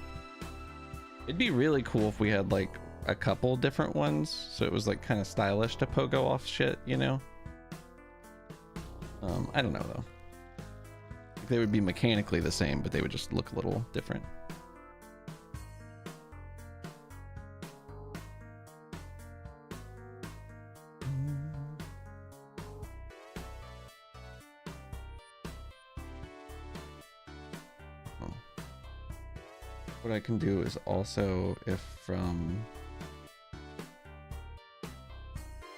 S1: It'd be really cool if we had like a couple different ones, so it was like kind of stylish to pogo off shit, you know? I don't know though. Like, they would be mechanically the same, but they would just look a little different. What I can do is also if from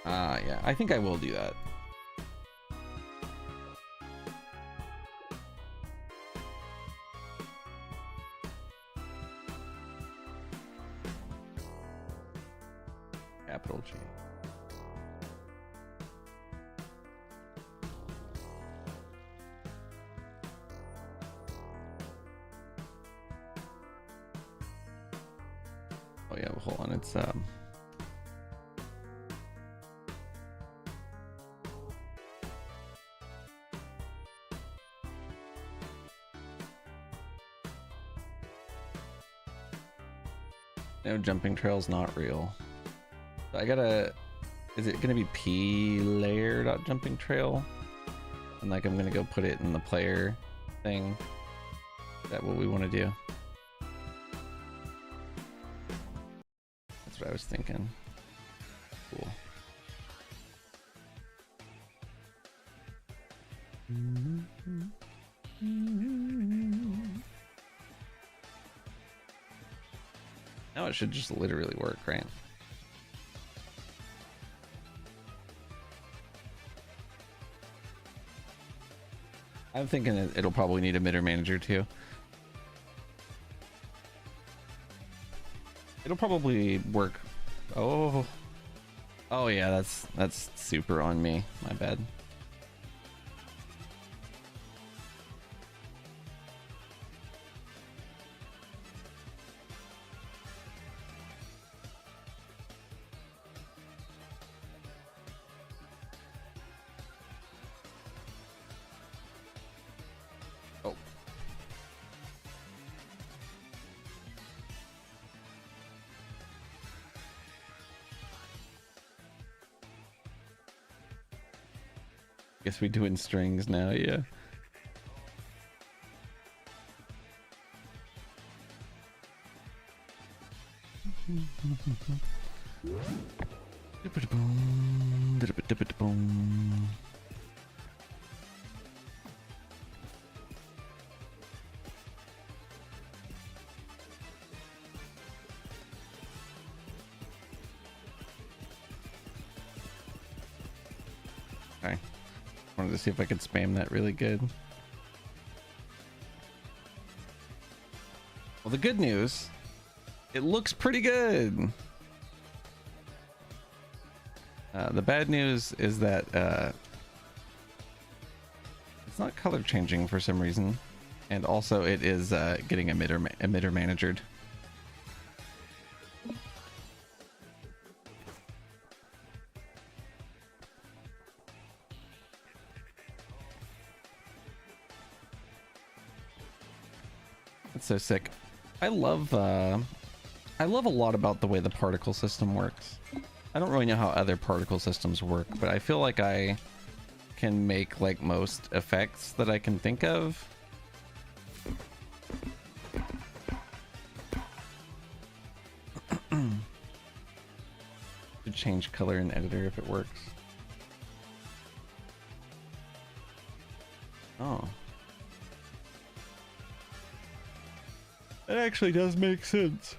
S1: yeah, I think I will do that. Capital G. Oh yeah, well, hold on, it's no, jumping trail's not real. So I gotta, is it gonna be p layer dot jumping trail? And like I'm gonna go put it in the player thing. Is that what we want to do? That's what I was thinking. Cool. Now it should just literally work, right? I'm thinking it'll probably need a emitter manager too. It'll probably work. Oh yeah, that's super on me. My bad. Guess we do in strings now, yeah. Okay. Wanted to see if I could spam that really good. Well, the good news, it looks pretty good. The bad news is that it's not color changing for some reason, and also it is getting emitter managered. That's so sick. I love a lot about the way the particle system works. I don't really know how other particle systems work, but I feel like I can make like most effects that I can think of. change color in editor if it works. Oh. That actually does make sense.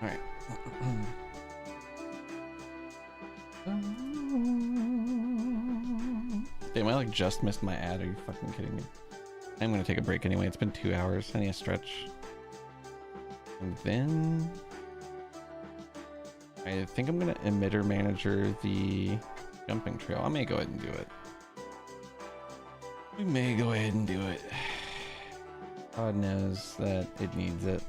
S1: Alright. Damn, I like just missed my ad. Are you fucking kidding me? I'm gonna take a break anyway. It's been 2 hours. I need a stretch. And then I think I'm gonna emitter manager the jumping trail. I may go ahead and do it. We may go ahead and do it. God knows that it needs it.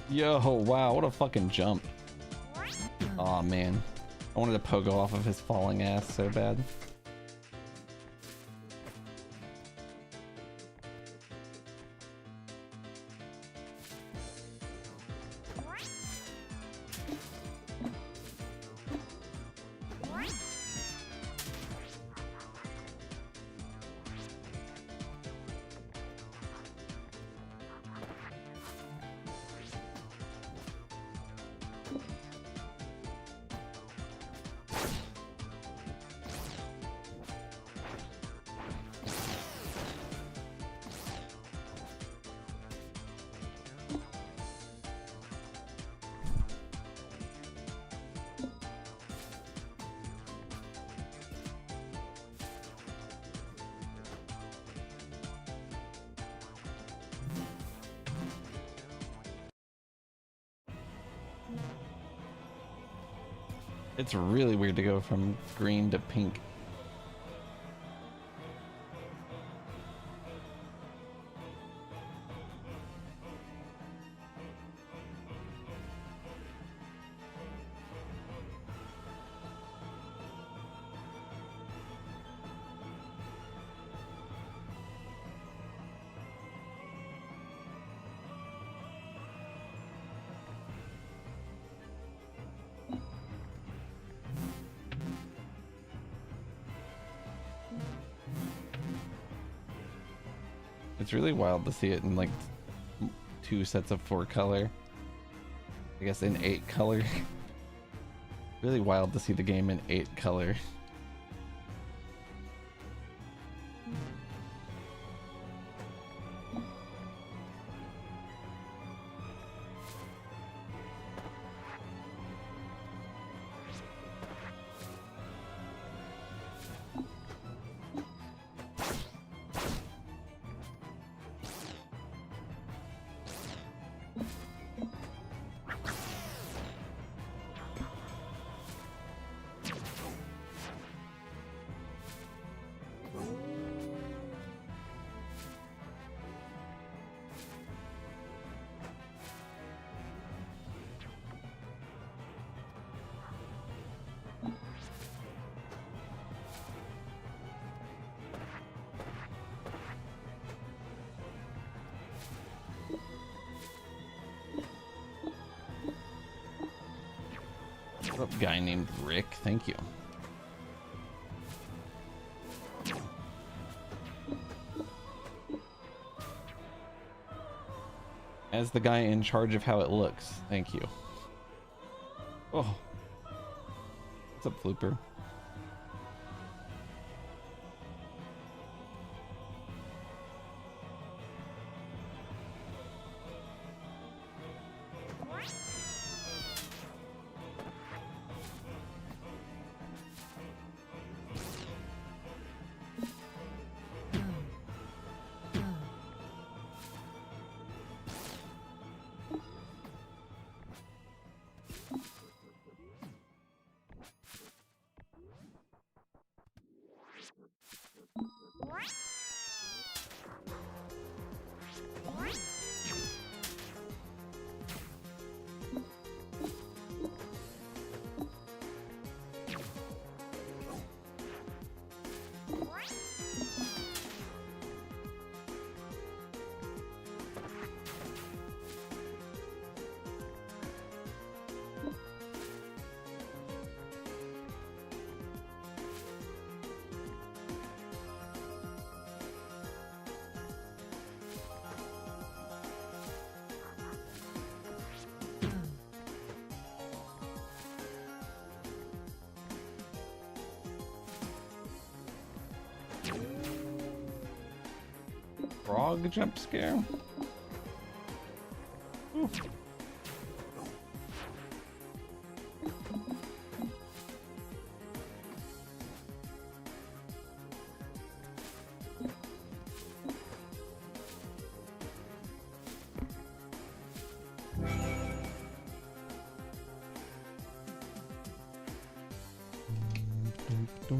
S1: Yo, wow, what a fucking jump. Aw, man. I wanted to pogo off of his falling ass so bad. It's really weird to go from green to pink. It's really wild to see it in like 2 sets of 4 color. I guess in 8 color. Really wild to see the game in 8 color. What up, guy named Rick? Thank you. As the guy in charge of how it looks. Thank you. Oh. What's up, Flooper? Frog jump scare. Ooh. I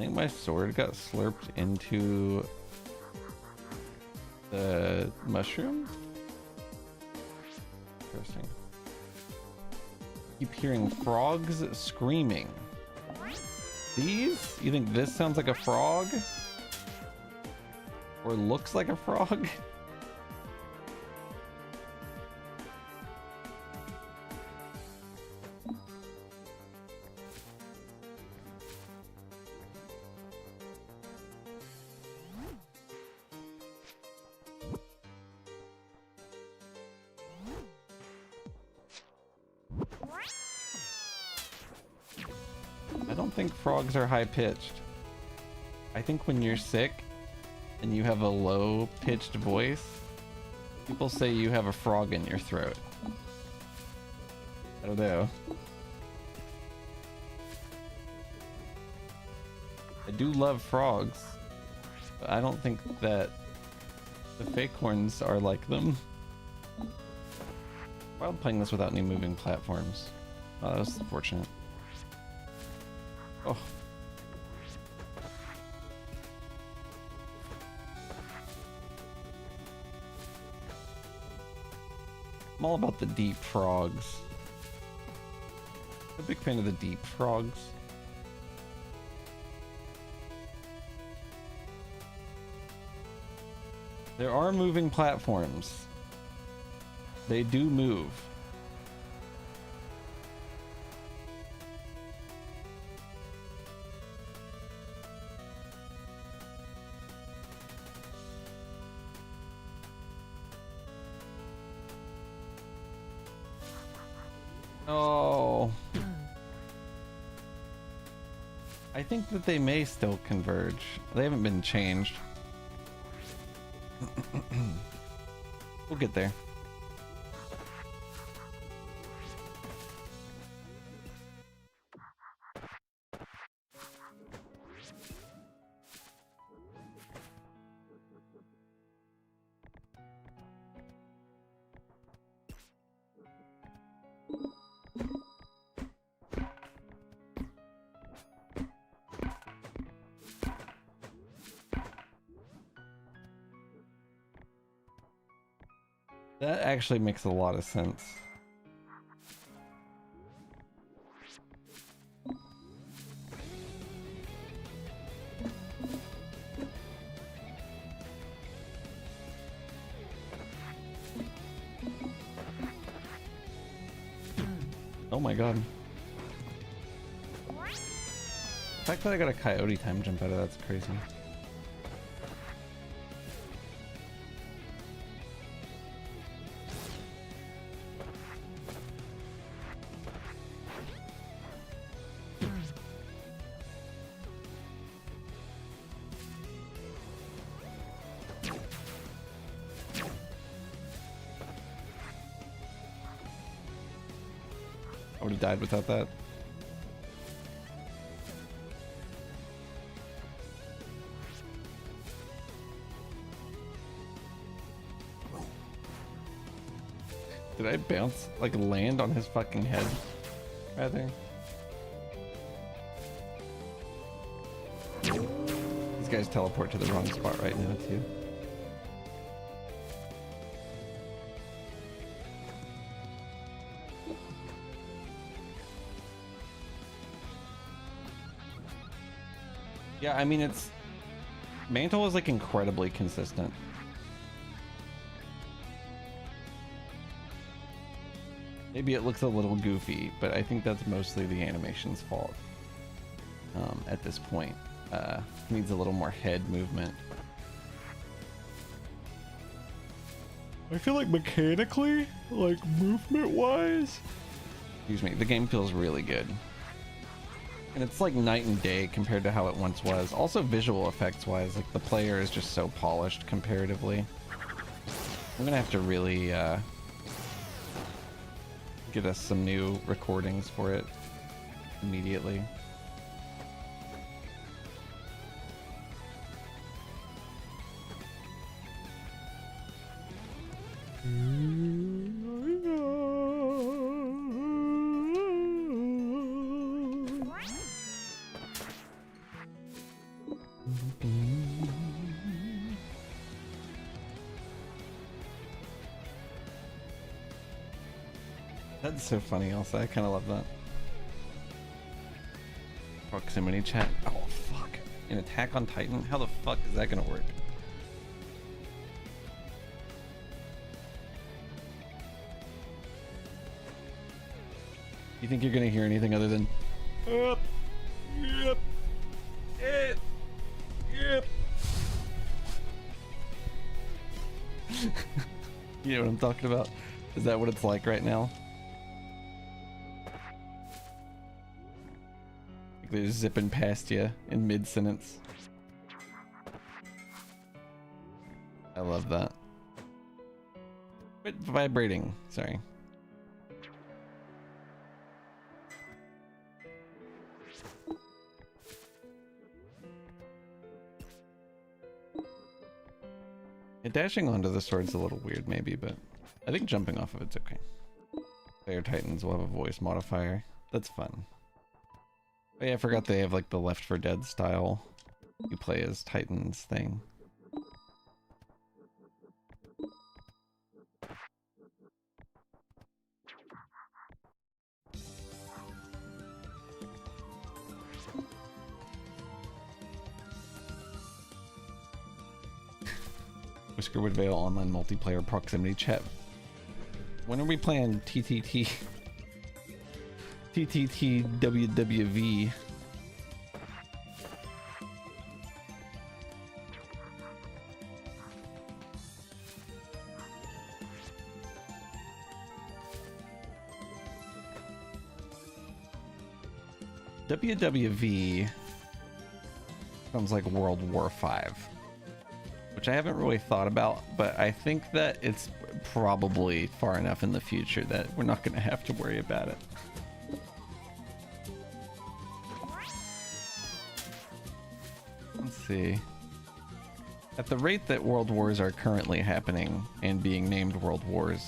S1: think my sword got slurped into the mushroom. Interesting. Keep hearing frogs screaming. These? You think this sounds like a frog? Or looks like a frog? I don't think frogs are high-pitched. I think when you're sick and you have a low-pitched voice, people say you have a frog in your throat. I don't know. I do love frogs, but I don't think that the fake horns are like them. While playing this without any moving platforms. Oh, that was fortunate. Oh. I'm all about the deep frogs. I'm a big fan of the deep frogs. There are moving platforms. They do move. Oh. I think that they may still converge. They haven't been changed. We'll get there. That actually makes a lot of sense. Oh my god. The fact that I got a coyote time jump out of that's crazy. I would have died without that. Did I bounce, like land on his fucking head, rather? These guys teleport to the wrong spot right now, too. Yeah, I mean, it's... Mantle is, like, incredibly consistent. Maybe it looks a little goofy, but I think that's mostly the animation's fault. At this point. Needs a little more head movement. I feel like mechanically, like movement-wise... Excuse me, the game feels really good. And it's like night and day compared to how it once was. Also visual effects wise, like the player is just so polished comparatively. I'm gonna have to really get us some new recordings for it immediately. That's so funny also. I kind of love that. Proximity chat. Oh, fuck. An Attack on Titan? How the fuck is that gonna work? You think you're gonna hear anything other than yep, yep, yep. You know what I'm talking about? Is that what it's like right now? Like they're zipping past you in mid-sentence. I love that. Quit vibrating. Sorry. And dashing onto the sword's a little weird maybe, but I think jumping off of it's okay. Player Titans will have a voice modifier. That's fun. Oh yeah, I forgot they have like the Left 4 Dead style you play as Titans thing. Whiskerwood Vale online multiplayer proximity chat. When are we playing TTT? TTT WWV. WWV sounds like World War V, which I haven't really thought about, but I think that it's probably far enough in the future that we're not going to have to worry about it. Let's see. At the rate that world wars are currently happening and being named world wars,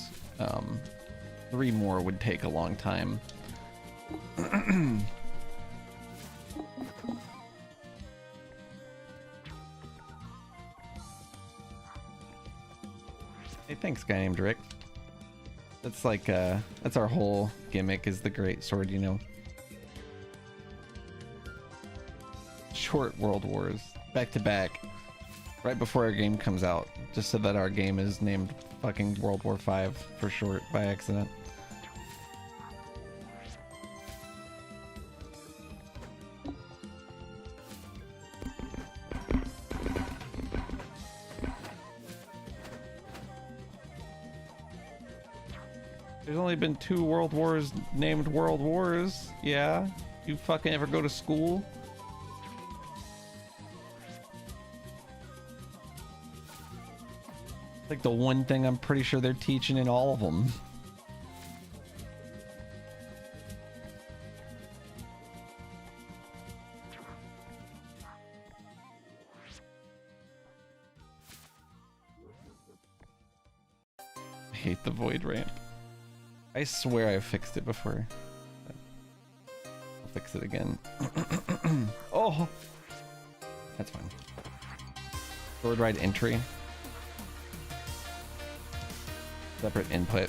S1: 3 more would take a long time. Hey, thanks, guy named Rick. That's like, that's our whole gimmick, is the great sword, you know. Short world wars, back to back, right before our game comes out, just so that our game is named fucking World War V for short by accident. There's only been 2 world wars named world wars. Yeah, you fucking ever go to school? Like the one thing I'm pretty sure they're teaching in all of them. I hate the void ramp. I swear I fixed it before. I'll fix it again. Oh! That's fine. Sword ride entry. Separate input.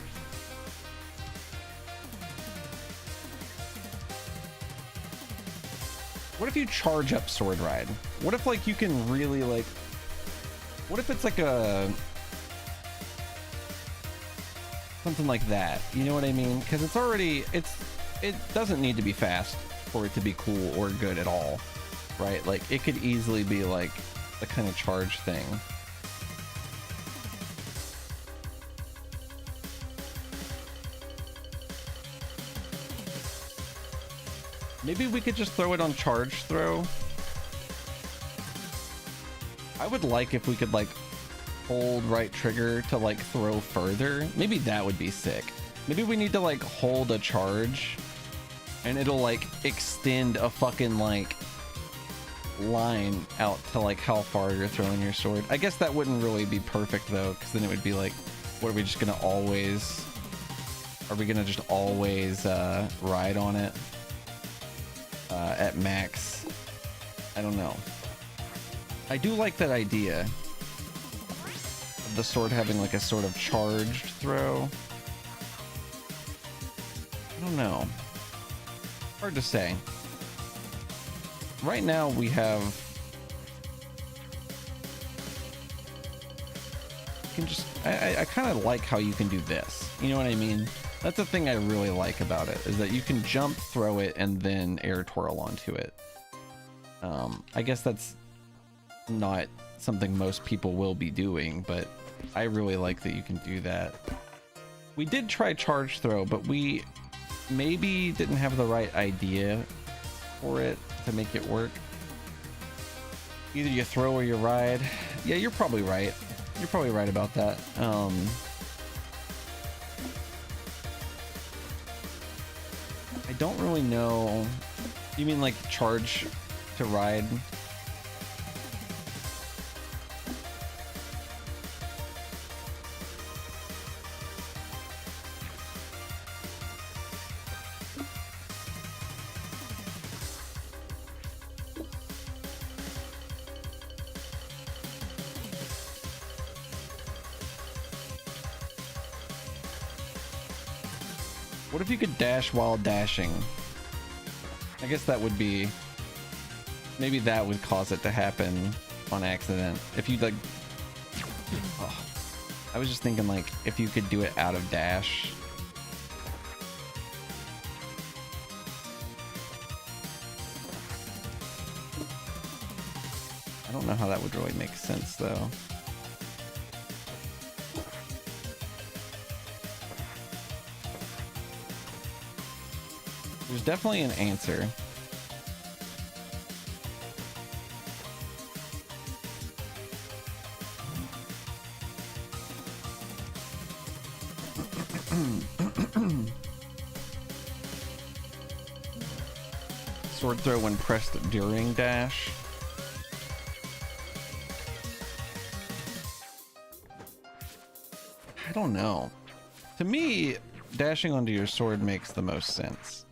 S1: What if you charge up sword ride? What if like you can really like... What if it's like a... something like that, you know what I mean? Because it's already, it doesn't need to be fast for it to be cool or good at all, right? Like it could easily be like the kind of charge thing. Maybe we could just throw it on charge throw. I would like if we could like hold right trigger to like throw further. Maybe that would be sick. Maybe we need to like hold a charge and it'll like extend a fucking like line out to like how far you're throwing your sword. I guess that wouldn't really be perfect though, because then it would be like, what are we just gonna always, are we gonna just always ride on it at max? I don't know. I do like that idea. The sword having like a sort of charged throw. I don't know. Hard to say. Right now we have... You can just... I kind of like how you can do this. You know what I mean? That's the thing I really like about it, is that you can jump, throw it, and then air twirl onto it. I guess that's not something most people will be doing, but I really like that you can do that. We did try charge throw, but we maybe didn't have the right idea for it to make it work. Either you throw or you ride. Yeah, you're probably right. You're probably right about that. I don't really know. You mean like charge to ride? What if you could dash while dashing? I guess that would be... Maybe that would cause it to happen on accident. If you like... Oh, I was just thinking like, if you could do it out of dash. I don't know how that would really make sense though. There's definitely an answer. Sword throw when pressed during dash. I don't know. To me, dashing onto your sword makes the most sense.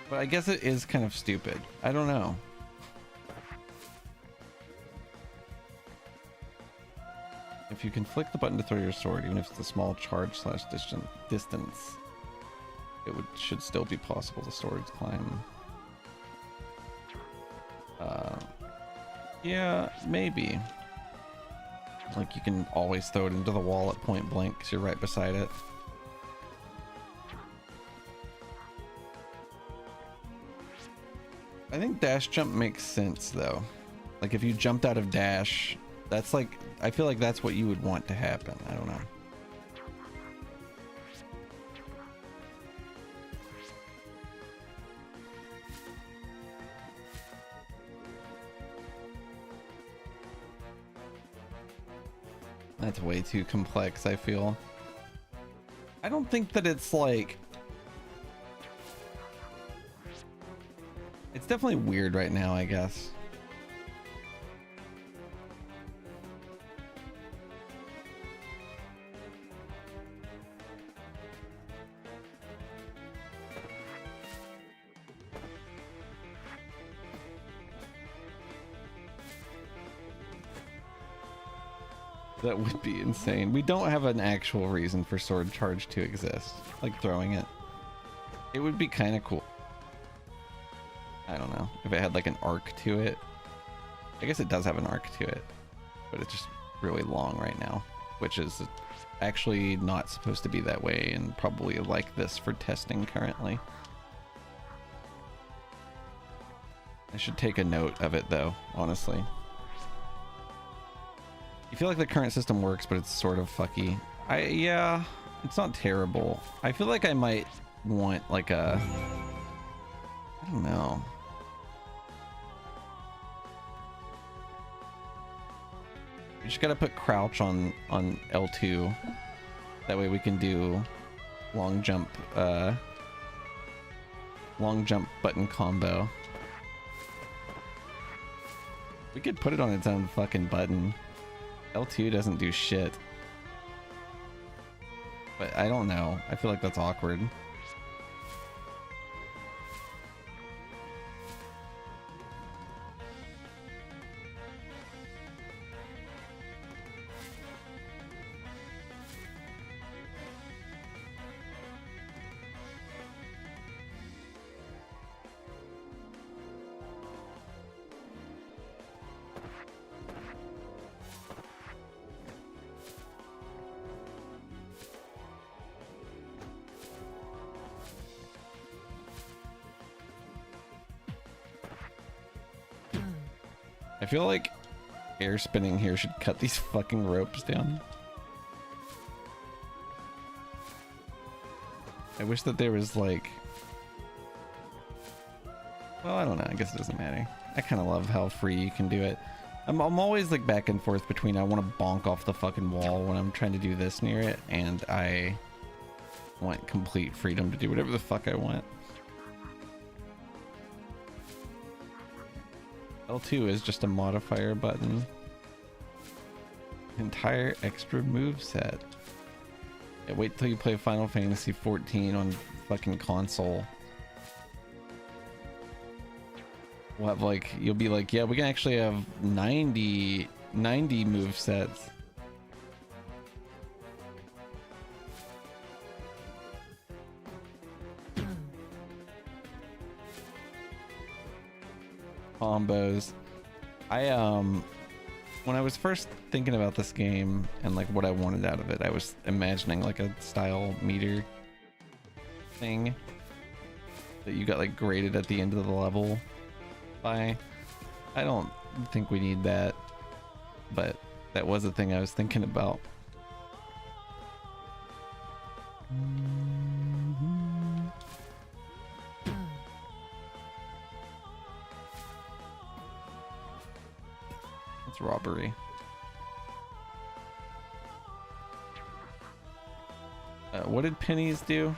S1: But I guess it is kind of stupid. I don't know. If you can flick the button to throw your sword, even if it's a small charge slash distance, it should still be possible to sword climb. Yeah, maybe. Like you can always throw it into the wall at point blank because you're right beside it. I think dash jump makes sense though. Like if you jumped out of dash, that's like, I feel like that's what you would want to happen. I don't know. That's way too complex, I feel. I don't think that it's like... It's definitely weird right now, I guess. That would be insane. We don't have an actual reason for sword charge to exist, like throwing it. It would be kind of cool. I don't know if it had like an arc to it. I guess it does have an arc to it, but it's just really long right now, which is actually not supposed to be that way and probably like this for testing currently. I should take a note of it though, honestly. You feel like the current system works, but it's sort of fucky. Yeah, it's not terrible. I feel like I might want like a... I don't know. You just gotta put crouch on L2. That way we can do long jump button combo. We could put it on its own fucking button. L2 doesn't do shit. But I don't know. I feel like that's awkward. I feel like air spinning here should cut these fucking ropes down. I wish that there was like... Well, I don't know. I guess it doesn't matter. I kind of love how free you can do it. I'm always like back and forth between I want to bonk off the fucking wall when I'm trying to do this near it, and I want complete freedom to do whatever the fuck I want. L2 is just a modifier button. Entire extra move set. Yeah, wait till you play Final Fantasy 14 on fucking console. We'll have like, you'll be like, yeah, we can actually have 90 move sets. Combos. When I was first thinking about this game and like what I wanted out of it, I was imagining like a style meter thing that you got like graded at the end of the level by. I don't think we need that, but that was a thing I was thinking about. It's robbery. What did pennies do?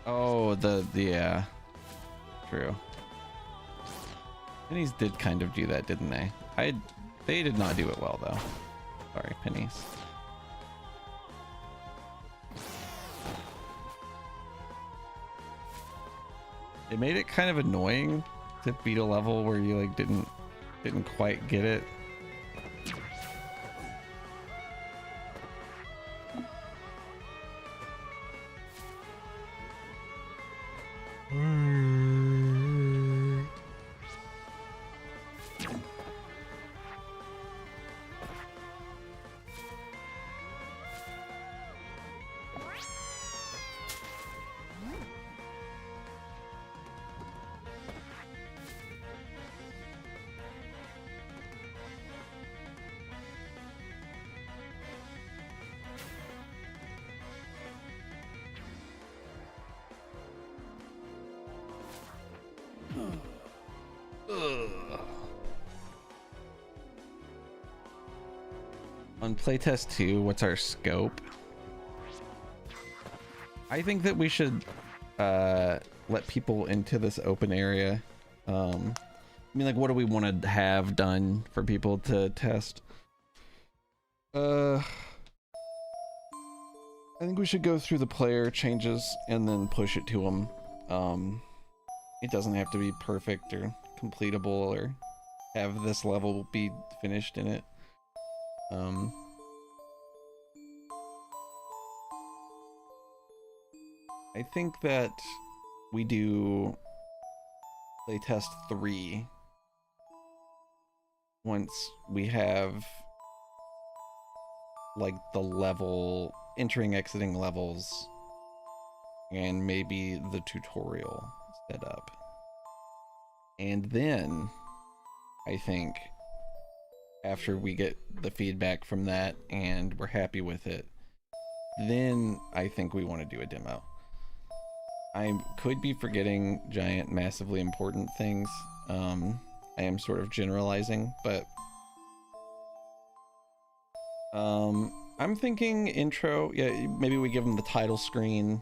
S1: Oh, yeah, true. Pennies did kind of do that, didn't they? They did not do it well though. Sorry, pennies. It made it kind of annoying to beat a level where you like didn't quite get it. On playtest 2, what's our scope? I think that we should let people into this open area. I mean, like, what do we want to have done for people to test? I think we should go through the player changes and then push it to them. It doesn't have to be perfect or completable or have this level be finished in it. I think that we do playtest 3 once we have like the level, entering, exiting levels, and maybe the tutorial set up. And then I think after we get the feedback from that and we're happy with it, then I think we want to do a demo. I could be forgetting giant, massively important things. I am sort of generalizing, but I'm thinking intro. Yeah, maybe we give them the title screen,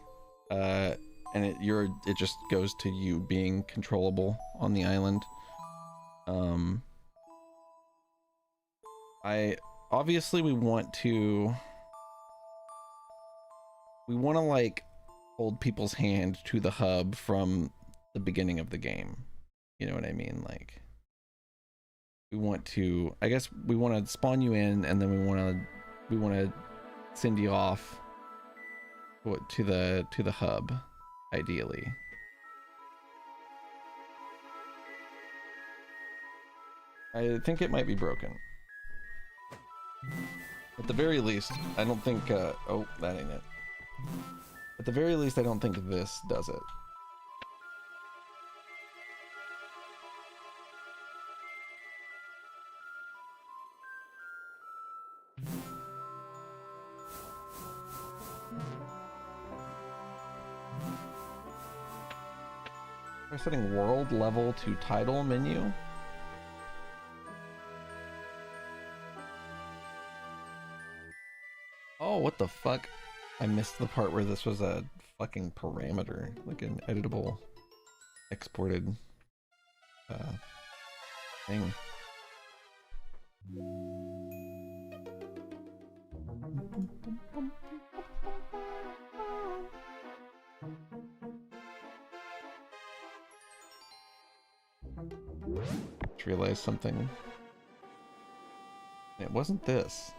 S1: and it just goes to you being controllable on the island. Obviously we want to like hold people's hand to the hub from the beginning of the game. You know what I mean? Like, we want to, I guess we want to spawn you in, and then we want to send you off to the hub, ideally. I think it might be broken. At the very least, I don't think, oh, that ain't it. At the very least, I don't think this does it. We're setting world level to title menu. Oh, what the fuck? I missed the part where this was a fucking parameter, like an editable, exported thing. Just realized something. It wasn't this.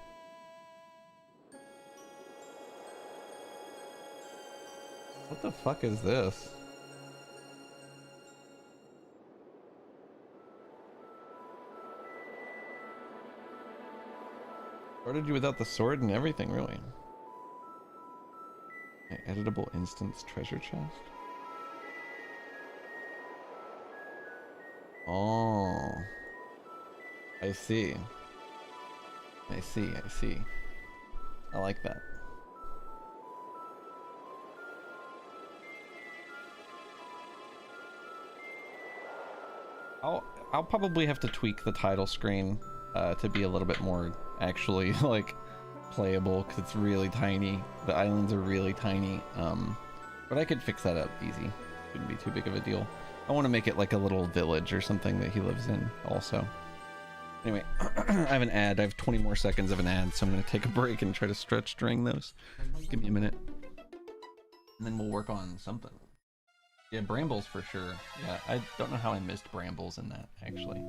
S1: What the fuck is this? Started you without the sword and everything, really. My editable instance treasure chest. Oh. I see. I see, I see. I like that. I'll probably have to tweak the title screen to be a little bit more actually like playable because it's really tiny. The islands are really tiny, but I could fix that up easy. Shouldn't be too big of a deal. I want to make it like a little village or something that he lives in also. Anyway, I have an ad. I have 20 more seconds of an ad, so I'm going to take a break and try to stretch during those. Give me a minute. And then we'll work on something. Yeah, brambles for sure. Yeah, I don't know how I missed brambles in that, actually.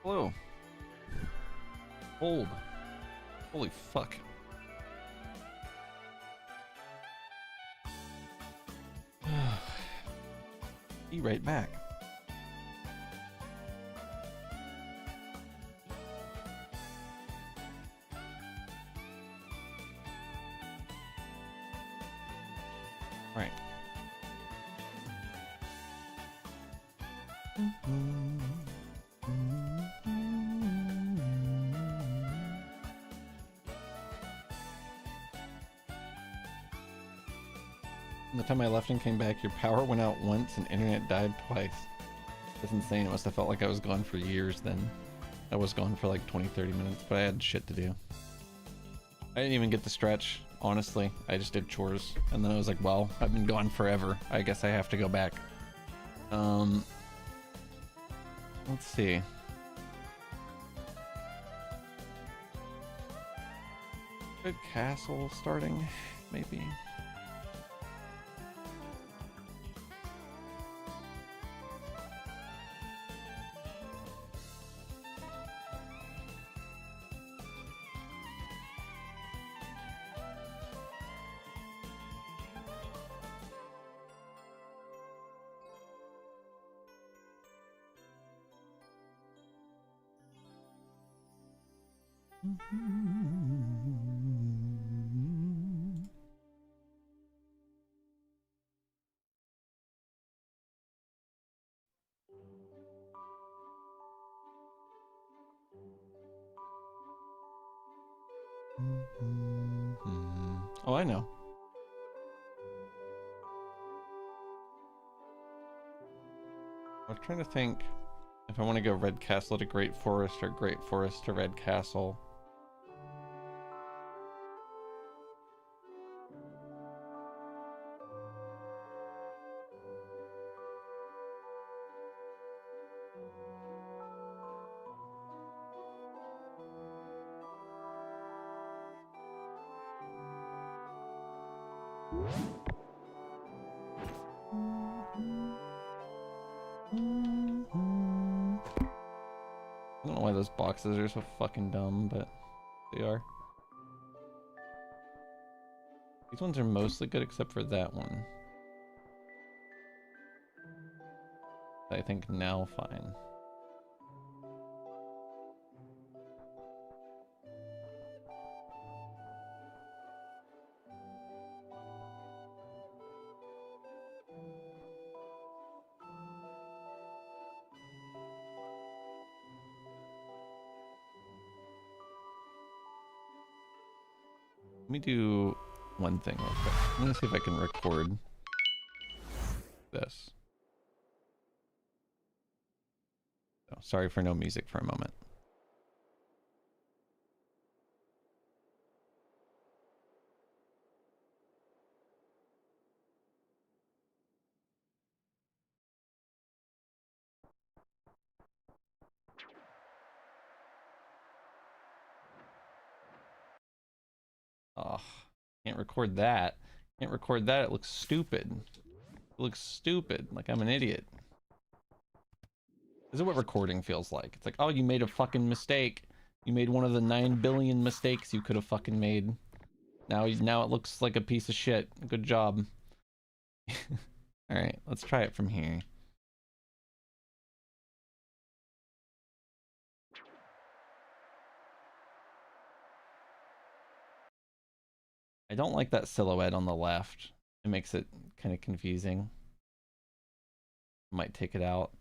S1: Hello. Hold. Holy fuck. Be right back. All right. The time I left and came back, your power went out once and internet died twice. That's insane. It must have felt like I was gone for years then. I was gone for like 20-30 minutes, but I had shit to do. I didn't even get to stretch, honestly. I just did chores. And then I was like, well, I've been gone forever. I guess I have to go back. Let's see. Good castle starting, maybe. Oh, I know. I was trying to think if I want to go Red Castle to Great Forest or Great Forest to Red Castle. I don't know why those boxes are so fucking dumb, but they are. These ones are mostly good except for that one. I think now fine. Let me do one thing real quick. I'm gonna see if I can record this. Oh, sorry for no music for a moment. Oh, can't record that. Can't record that. It looks stupid. It looks stupid. Like I'm an idiot. This is what recording feels like. It's like, oh, you made a fucking mistake. You made one of the 9 billion mistakes you could have fucking made. Now it looks like a piece of shit. Good job. Alright, let's try it from here. I don't like that silhouette on the left. It makes it kind of confusing. Might take it out.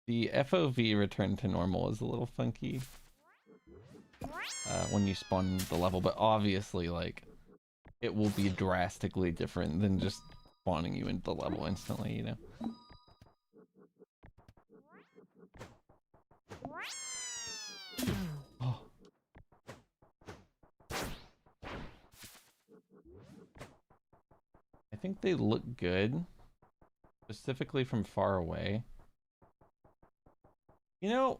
S1: The FOV return to normal is a little funky when you spawn the level, but obviously, like, it will be drastically different than just spawning you into the level instantly, you know? Oh. I think they look good, specifically from far away. You know,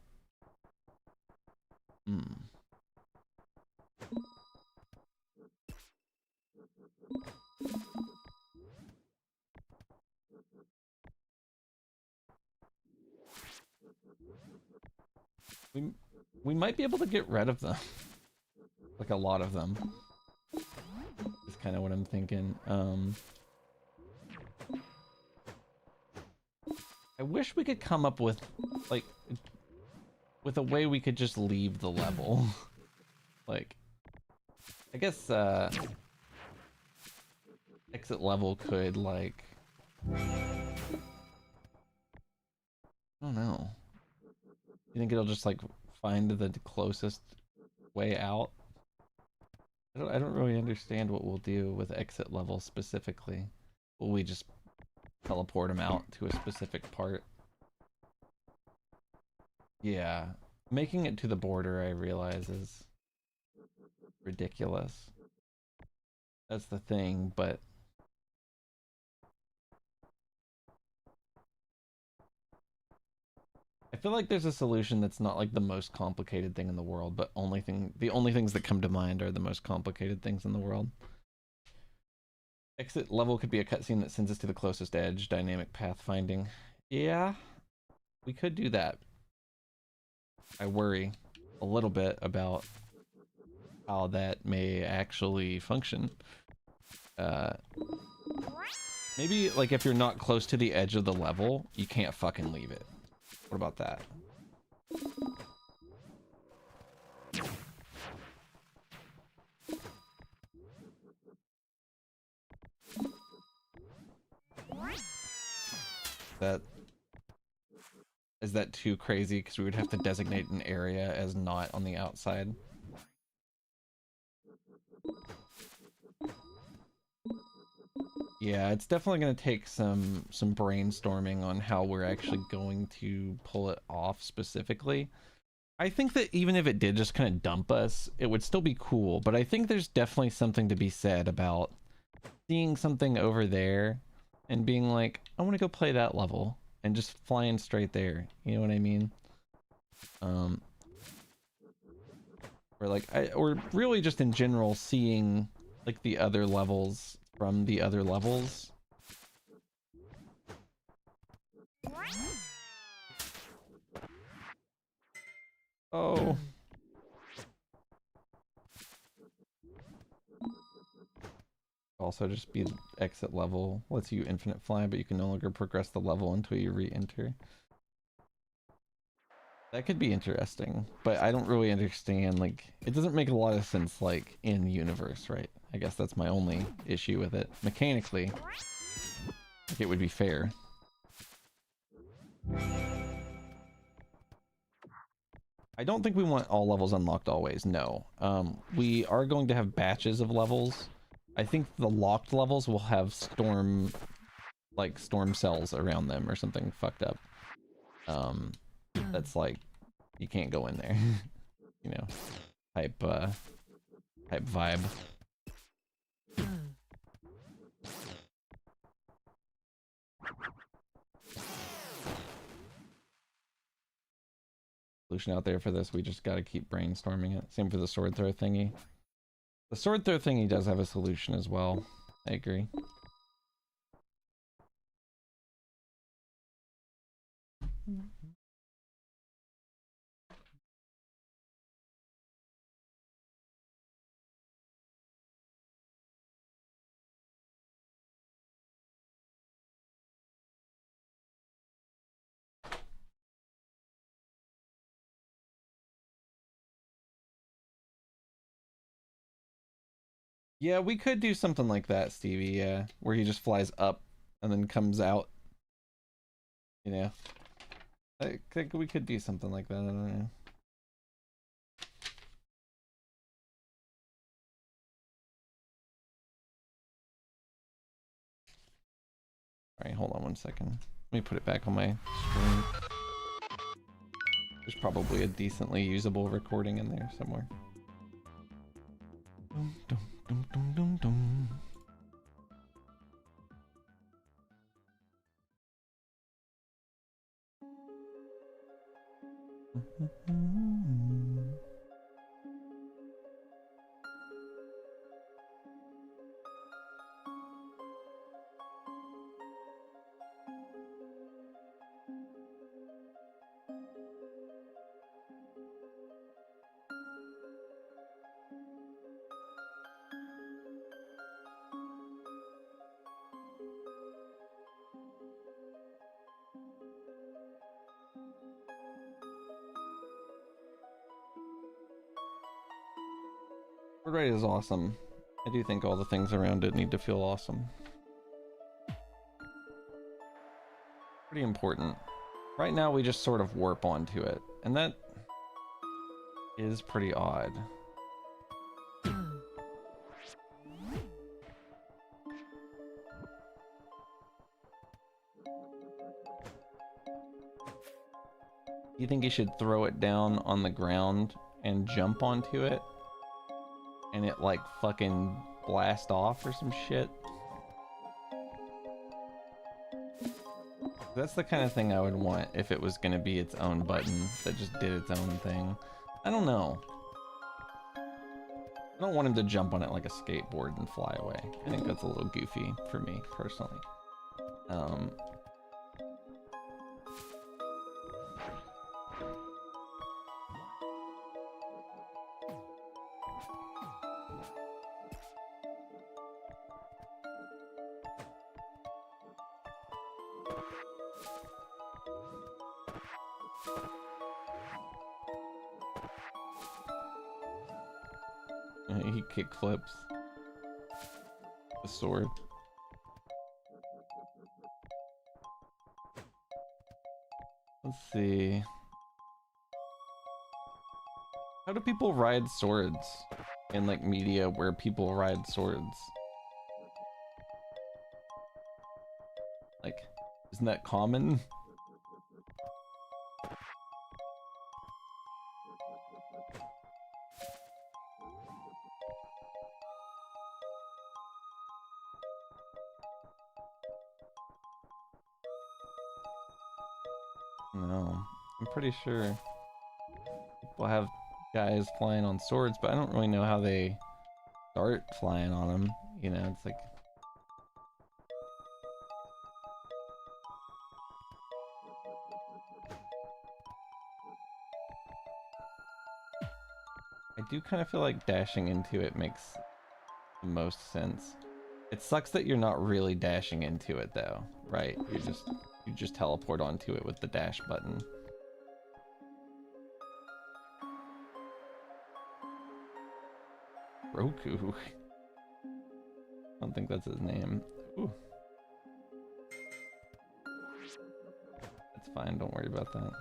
S1: We we might be able to get rid of them. Like a lot of them. Is kind of what I'm thinking. I wish we could come up with like with a way we could just leave the level. Like I guess exit level could like I don't know. You think it'll just like find the closest way out? I don't really understand what we'll do with exit level specifically. Will we just teleport them out to a specific part? Yeah. Making it to the border, I realize, is ridiculous. That's the thing, but I feel like there's a solution that's not like the most complicated thing in the world, but the only things that come to mind are the most complicated things in the world. Exit level could be a cutscene that sends us to the closest edge, dynamic pathfinding. Yeah, we could do that. I worry a little bit about how that may actually function. Maybe like if you're not close to the edge of the level, you can't fucking leave it. What about that? Is that too crazy? Because we would have to designate an area as not on the outside. Yeah, it's definitely going to take some brainstorming on how we're actually going to pull it off specifically. I think that even if it did just kind of dump us, it would still be cool. But I think there's definitely something to be said about seeing something over there and being like, I want to go play that level, and just flying straight there. You know what I mean? Or really just in general seeing like the other levels from the other levels. Oh. Also just be exit level. Lets you infinite fly, but you can no longer progress the level until you re-enter. That could be interesting, but I don't really understand, like, it doesn't make a lot of sense, like, in universe, right? I guess that's my only issue with it. Mechanically, like, it would be fair. I don't think we want all levels unlocked always, no. We are going to have batches of levels. I think the locked levels will have storm cells around them or something fucked up. That's like, you can't go in there. You know, type vibe. Solution out there for this, we just gotta keep brainstorming it. Same for the sword throw thingy. The sword throw thingy does have a solution as well. I agree. Yeah, we could do something like that, Stevie, yeah. Where he just flies up and then comes out. You know? I think we could do something like that, I don't know. Alright, hold on one second. Let me put it back on my screen. There's probably a decently usable recording in there somewhere. Dum, dum, dum, dum, dum, dum. Sword Ride is awesome. I do think all the things around it need to feel awesome. Pretty important. Right now we just sort of warp onto it, and that is pretty odd. You think you should throw it down on the ground and jump onto it? And it like fucking blast off or some shit? That's the kind of thing I would want if it was gonna be its own button that just did its own thing. I don't know. I don't want him to jump on it like a skateboard and fly away. I think that's a little goofy for me, personally. He kick flips the sword. Let's see. How do people ride swords in like media where people ride swords? Like, isn't that common? No, I'm pretty sure people have guys flying on swords, but I don't really know how they start flying on them. You know, it's like... I do kind of feel like dashing into it makes the most sense. It sucks that you're not really dashing into it though, right? You just teleport onto it with the dash button. Roku. I don't think that's his name. Ooh. That's fine, don't worry about that.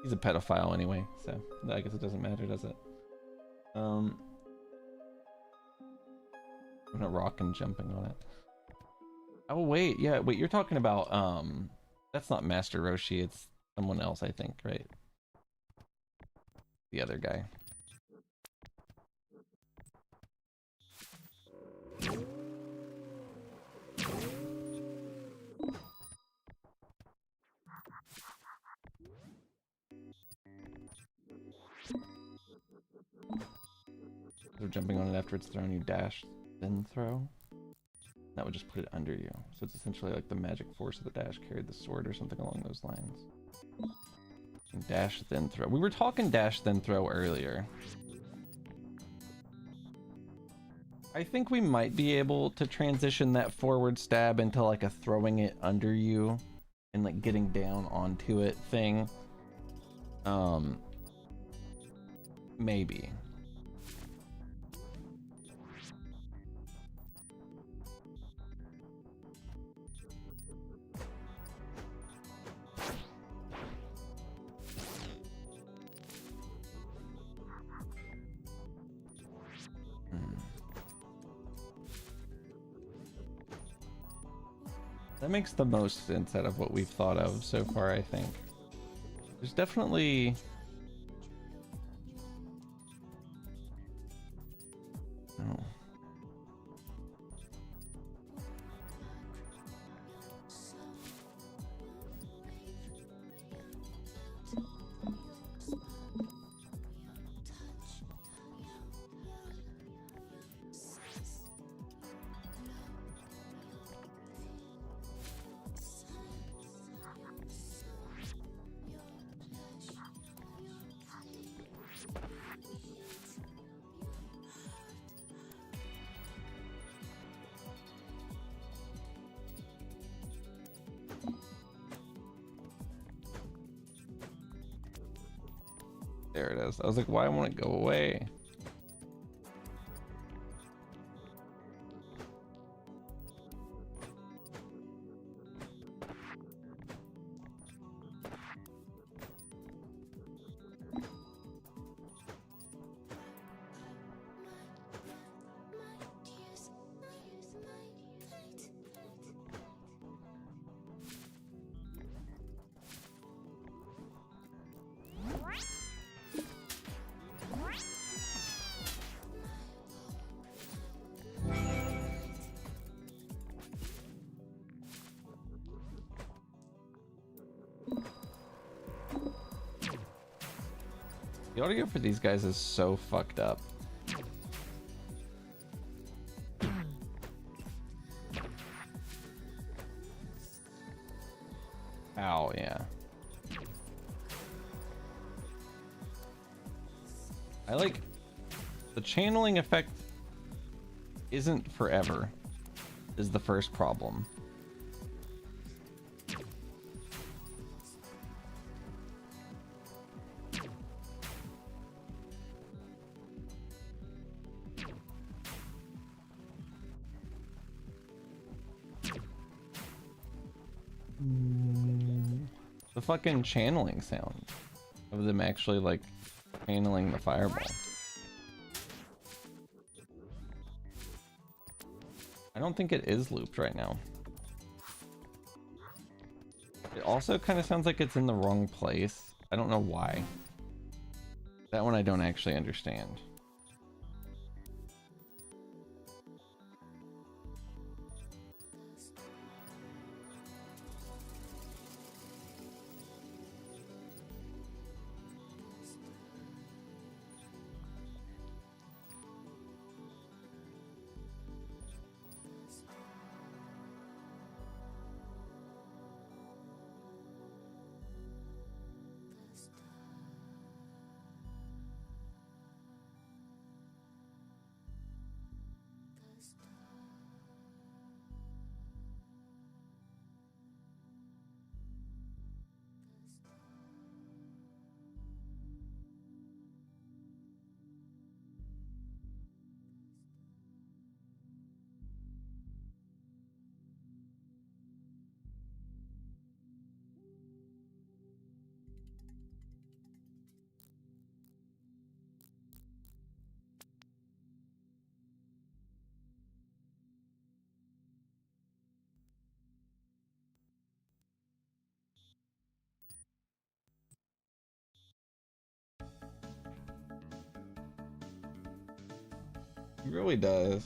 S1: He's a pedophile anyway, so I guess it doesn't matter, does it? I'm not rocking jumping on it. Oh wait, yeah, wait, you're talking about that's not Master Roshi, it's someone else, I think, right? The other guy. So jumping on it after it's thrown, you dash, then throw. That would just put it under you. So it's essentially like the magic force of the dash carried the sword or something along those lines. And dash, then throw. We were talking dash, then throw earlier. I think we might be able to transition that forward stab into like a throwing it under you and like getting down onto it thing. Maybe. That makes the most sense out of what we've thought of so far, I think. There's definitely... Oh. There it is. I was like, why won't it go away? The audio for these guys is so fucked up. Ow, yeah. I like the channeling effect isn't forever is the first problem. The fucking channeling sound of them actually like channeling the fireball. I don't think it is looped right now. It also kind of sounds like it's in the wrong place. I don't know why. That one I don't actually understand. It really does.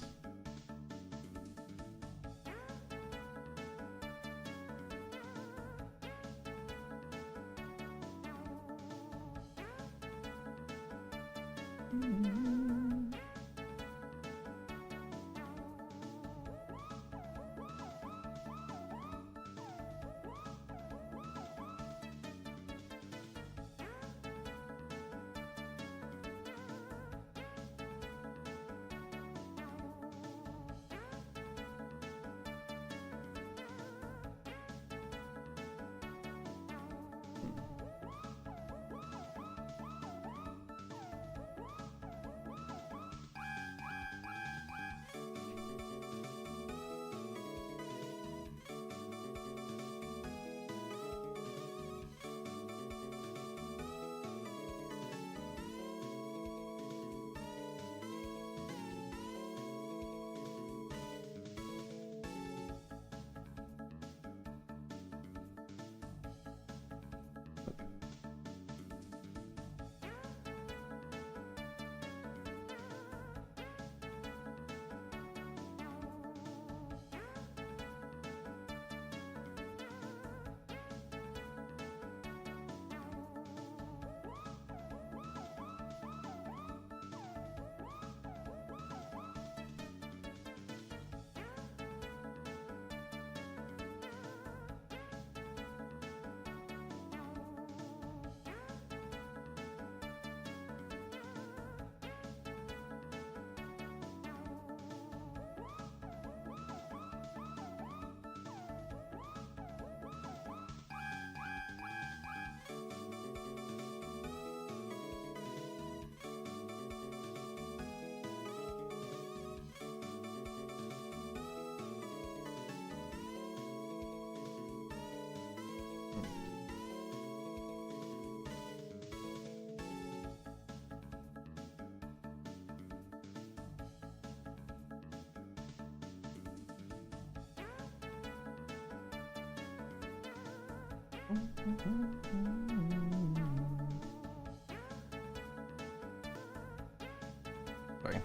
S1: Sorry.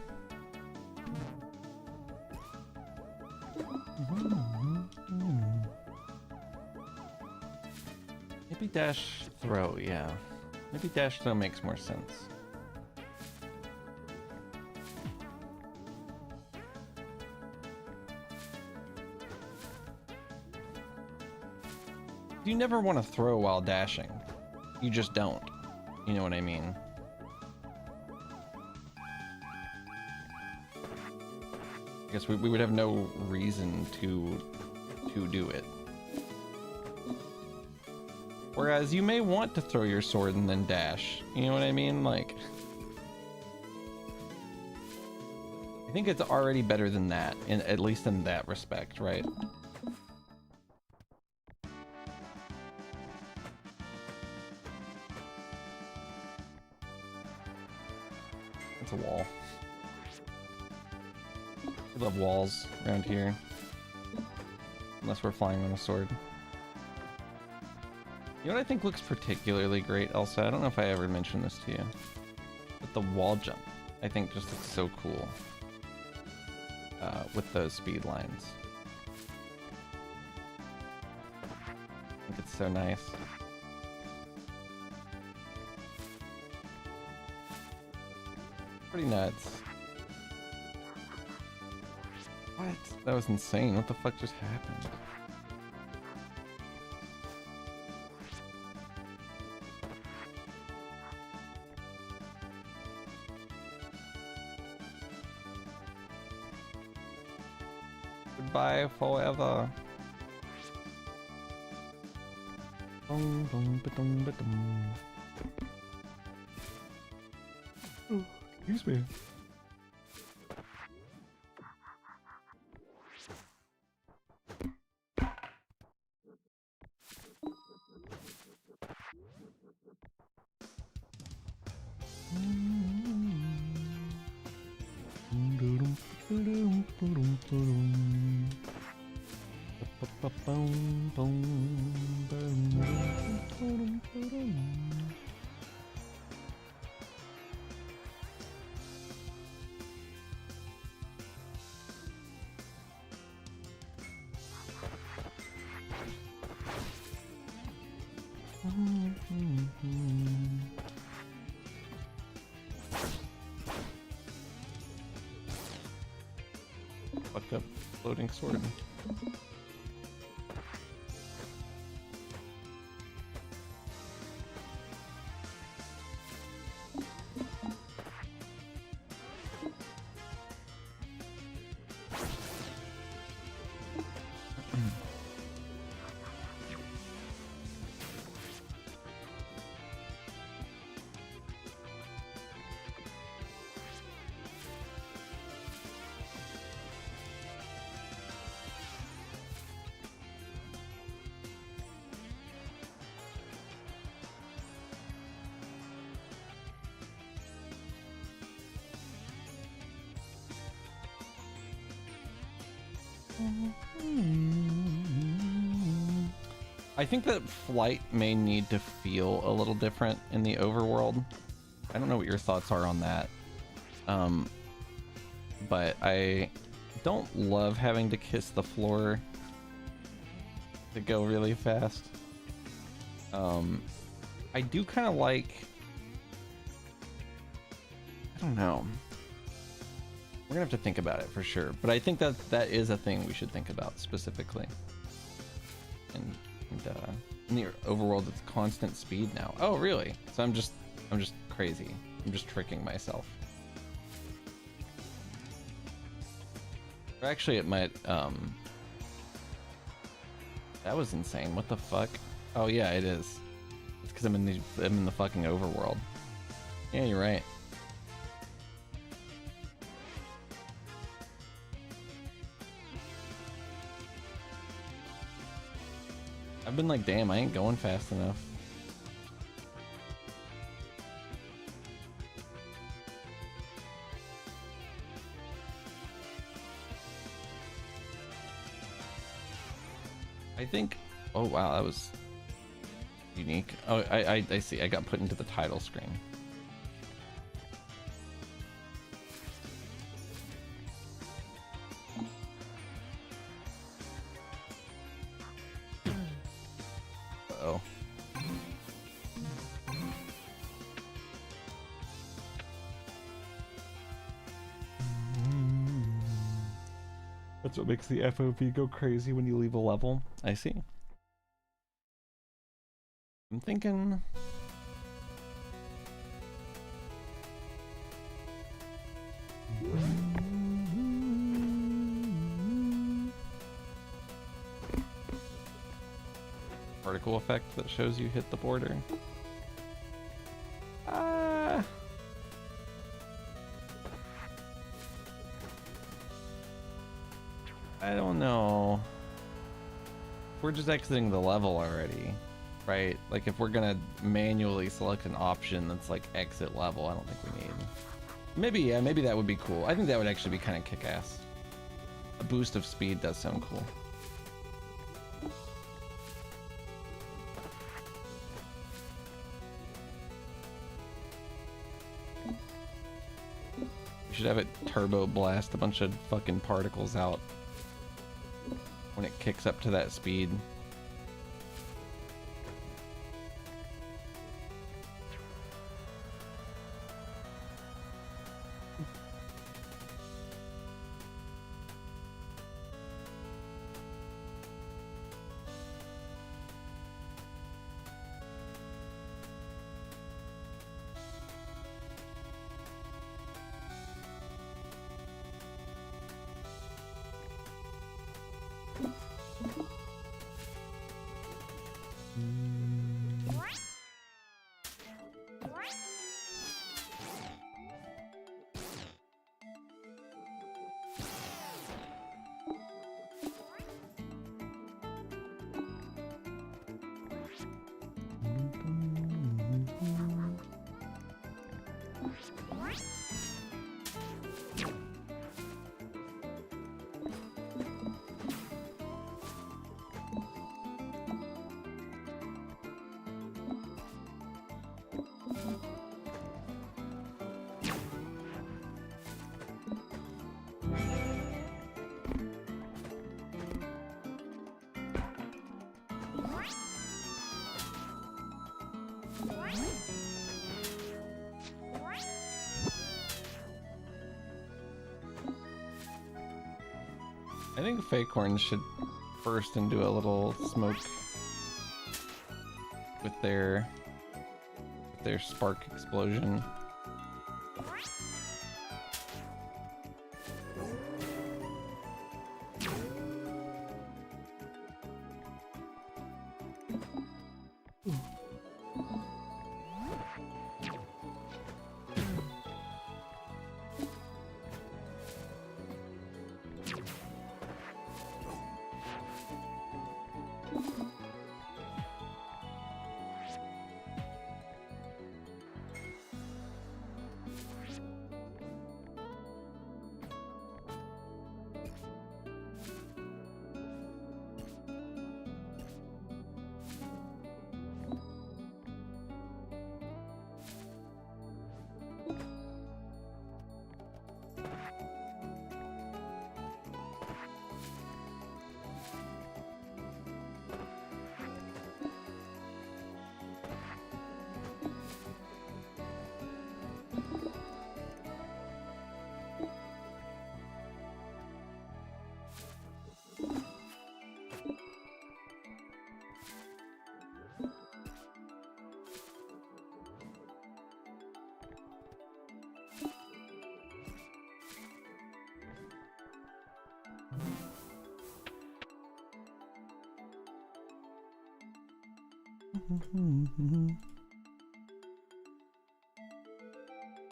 S1: Maybe dash throw, yeah. Maybe dash throw makes more sense. You never want to throw while dashing. You just don't. You know what I mean? I guess we would have no reason to do it. Whereas you may want to throw your sword and then dash. You know what I mean? Like, I think it's already better than that, at least in that respect, right? It's a wall. We love walls around here. Unless we're flying on a sword. You know what I think looks particularly great also? I don't know if I ever mentioned this to you. But the wall jump, I think just looks so cool. With those speed lines. I think it's so nice. Pretty nuts. What? That was insane. What the fuck just happened? Goodbye forever. Boom, boom, ba-dum, ba-dum. Oh, excuse me. Fucked up floating sword. I think that flight may need to feel a little different in the overworld. I don't know what your thoughts are on that. But I don't love having to kiss the floor to go really fast. I do kind of like... I don't know. We're gonna have to think about it for sure, but I think that that is a thing we should think about specifically. And in the overworld, it's constant speed now. Oh, really? So I'm just crazy. I'm just tricking myself. Or actually, it might. That was insane. What the fuck? Oh yeah, it is. It's because I'm in the fucking overworld. Yeah, you're right. I've been like, damn, I ain't going fast enough. I think, oh wow, that was unique. Oh, I see. I got put into the title screen. Uh-oh. That's what makes the FOV go crazy when you leave a level. I see. I'm thinking... particle effect that shows you hit the border. I don't know. We're just exiting the level already, right? Like if we're gonna manually select an option that's like exit level, I don't think we need. Maybe, yeah, maybe that would be cool. I think that would actually be kind of kick-ass. A boost of speed does sound cool. We should have it turbo blast a bunch of fucking particles out when it kicks up to that speed. I think fake horns should burst and do a little smoke with their spark explosion.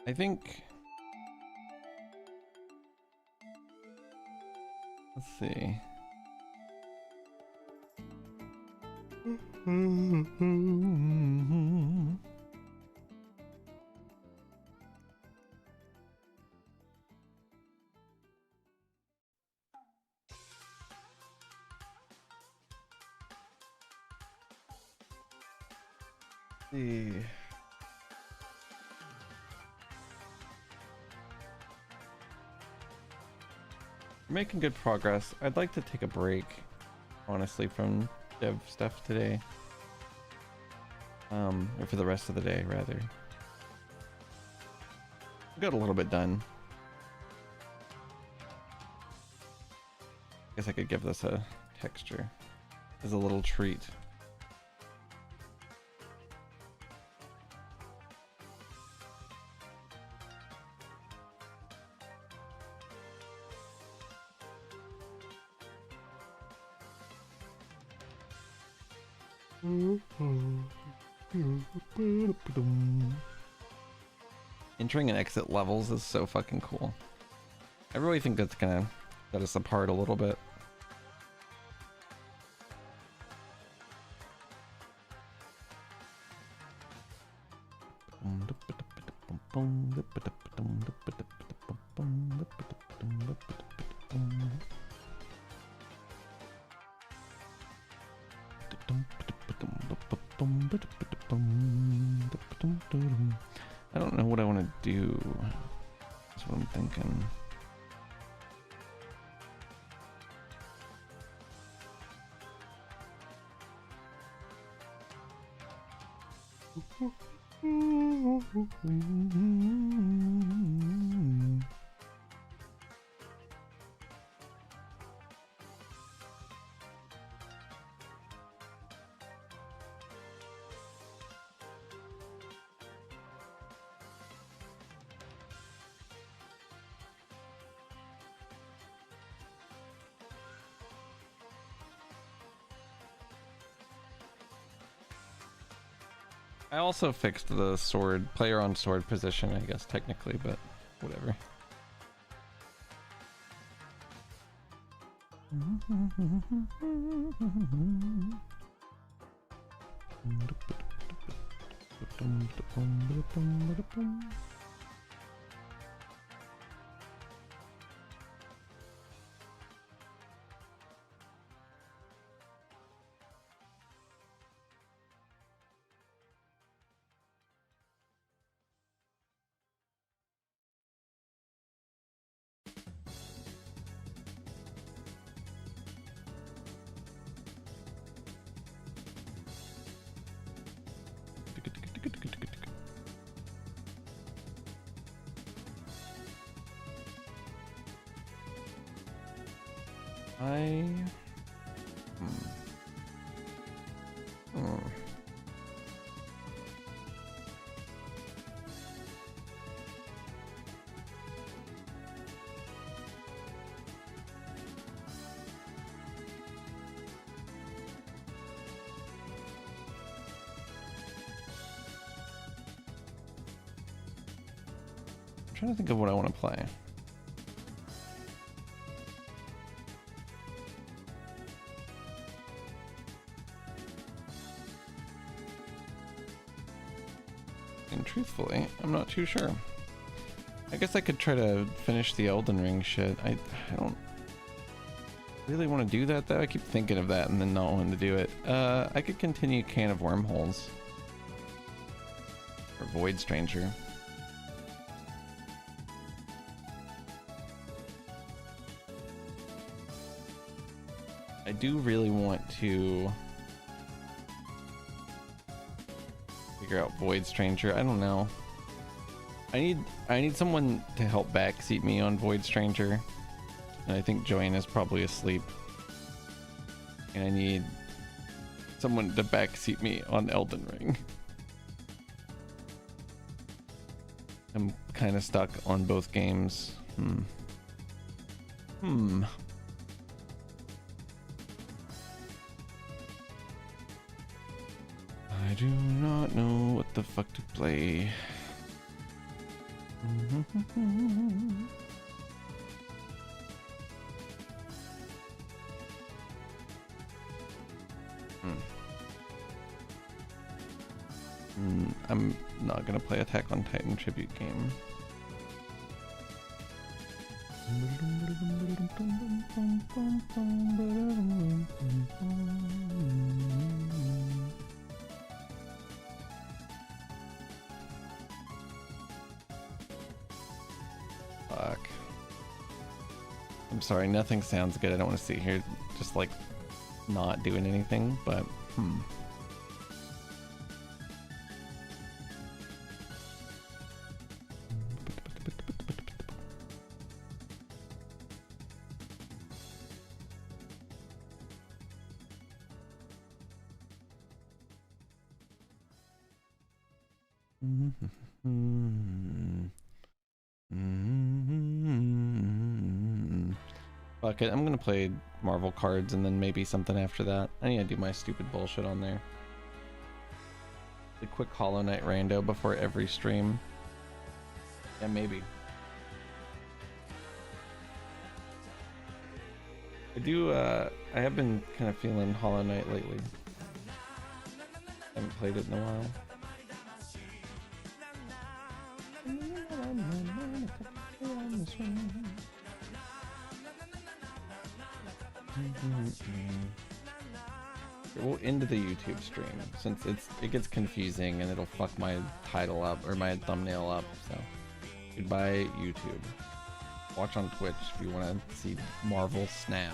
S1: I think, let's see. See. We're making good progress. I'd like to take a break, honestly, from dev stuff today. Or for the rest of the day, rather. Got a little bit done. Guess I could give this a texture as a little treat. Entering and exit levels is so fucking cool. I really think that's gonna set us apart a little bit. I don't know what I want to do. That's what I'm thinking. I also fixed the sword, player on sword position, I guess, technically, but whatever. I'm trying to think of what I want to play. And truthfully, I'm not too sure. I guess I could try to finish the Elden Ring shit. I don't really want to do that though. I keep thinking of that and then not wanting to do it. I could continue Can of Wormholes. Or Void Stranger. I do really want to figure out Void Stranger. I don't know. I need someone to help backseat me on Void Stranger. And I think Joanna's probably asleep. And I need someone to backseat me on Elden Ring. I'm kind of stuck on both games. I do not know what the fuck to play. I'm not gonna play Attack on Titan tribute game. Fuck. I'm sorry, nothing sounds good. I don't want to sit here just like not doing anything, but fuck it, I'm gonna play Marvel cards and then maybe something after that. I need to do my stupid bullshit on there. The quick Hollow Knight rando before every stream. Yeah, maybe. I have been kind of feeling Hollow Knight lately. Haven't played it in a while. We'll end the YouTube stream since it gets confusing and it'll fuck my title up or my thumbnail up. So goodbye YouTube. Watch on Twitch if you want to see Marvel snap.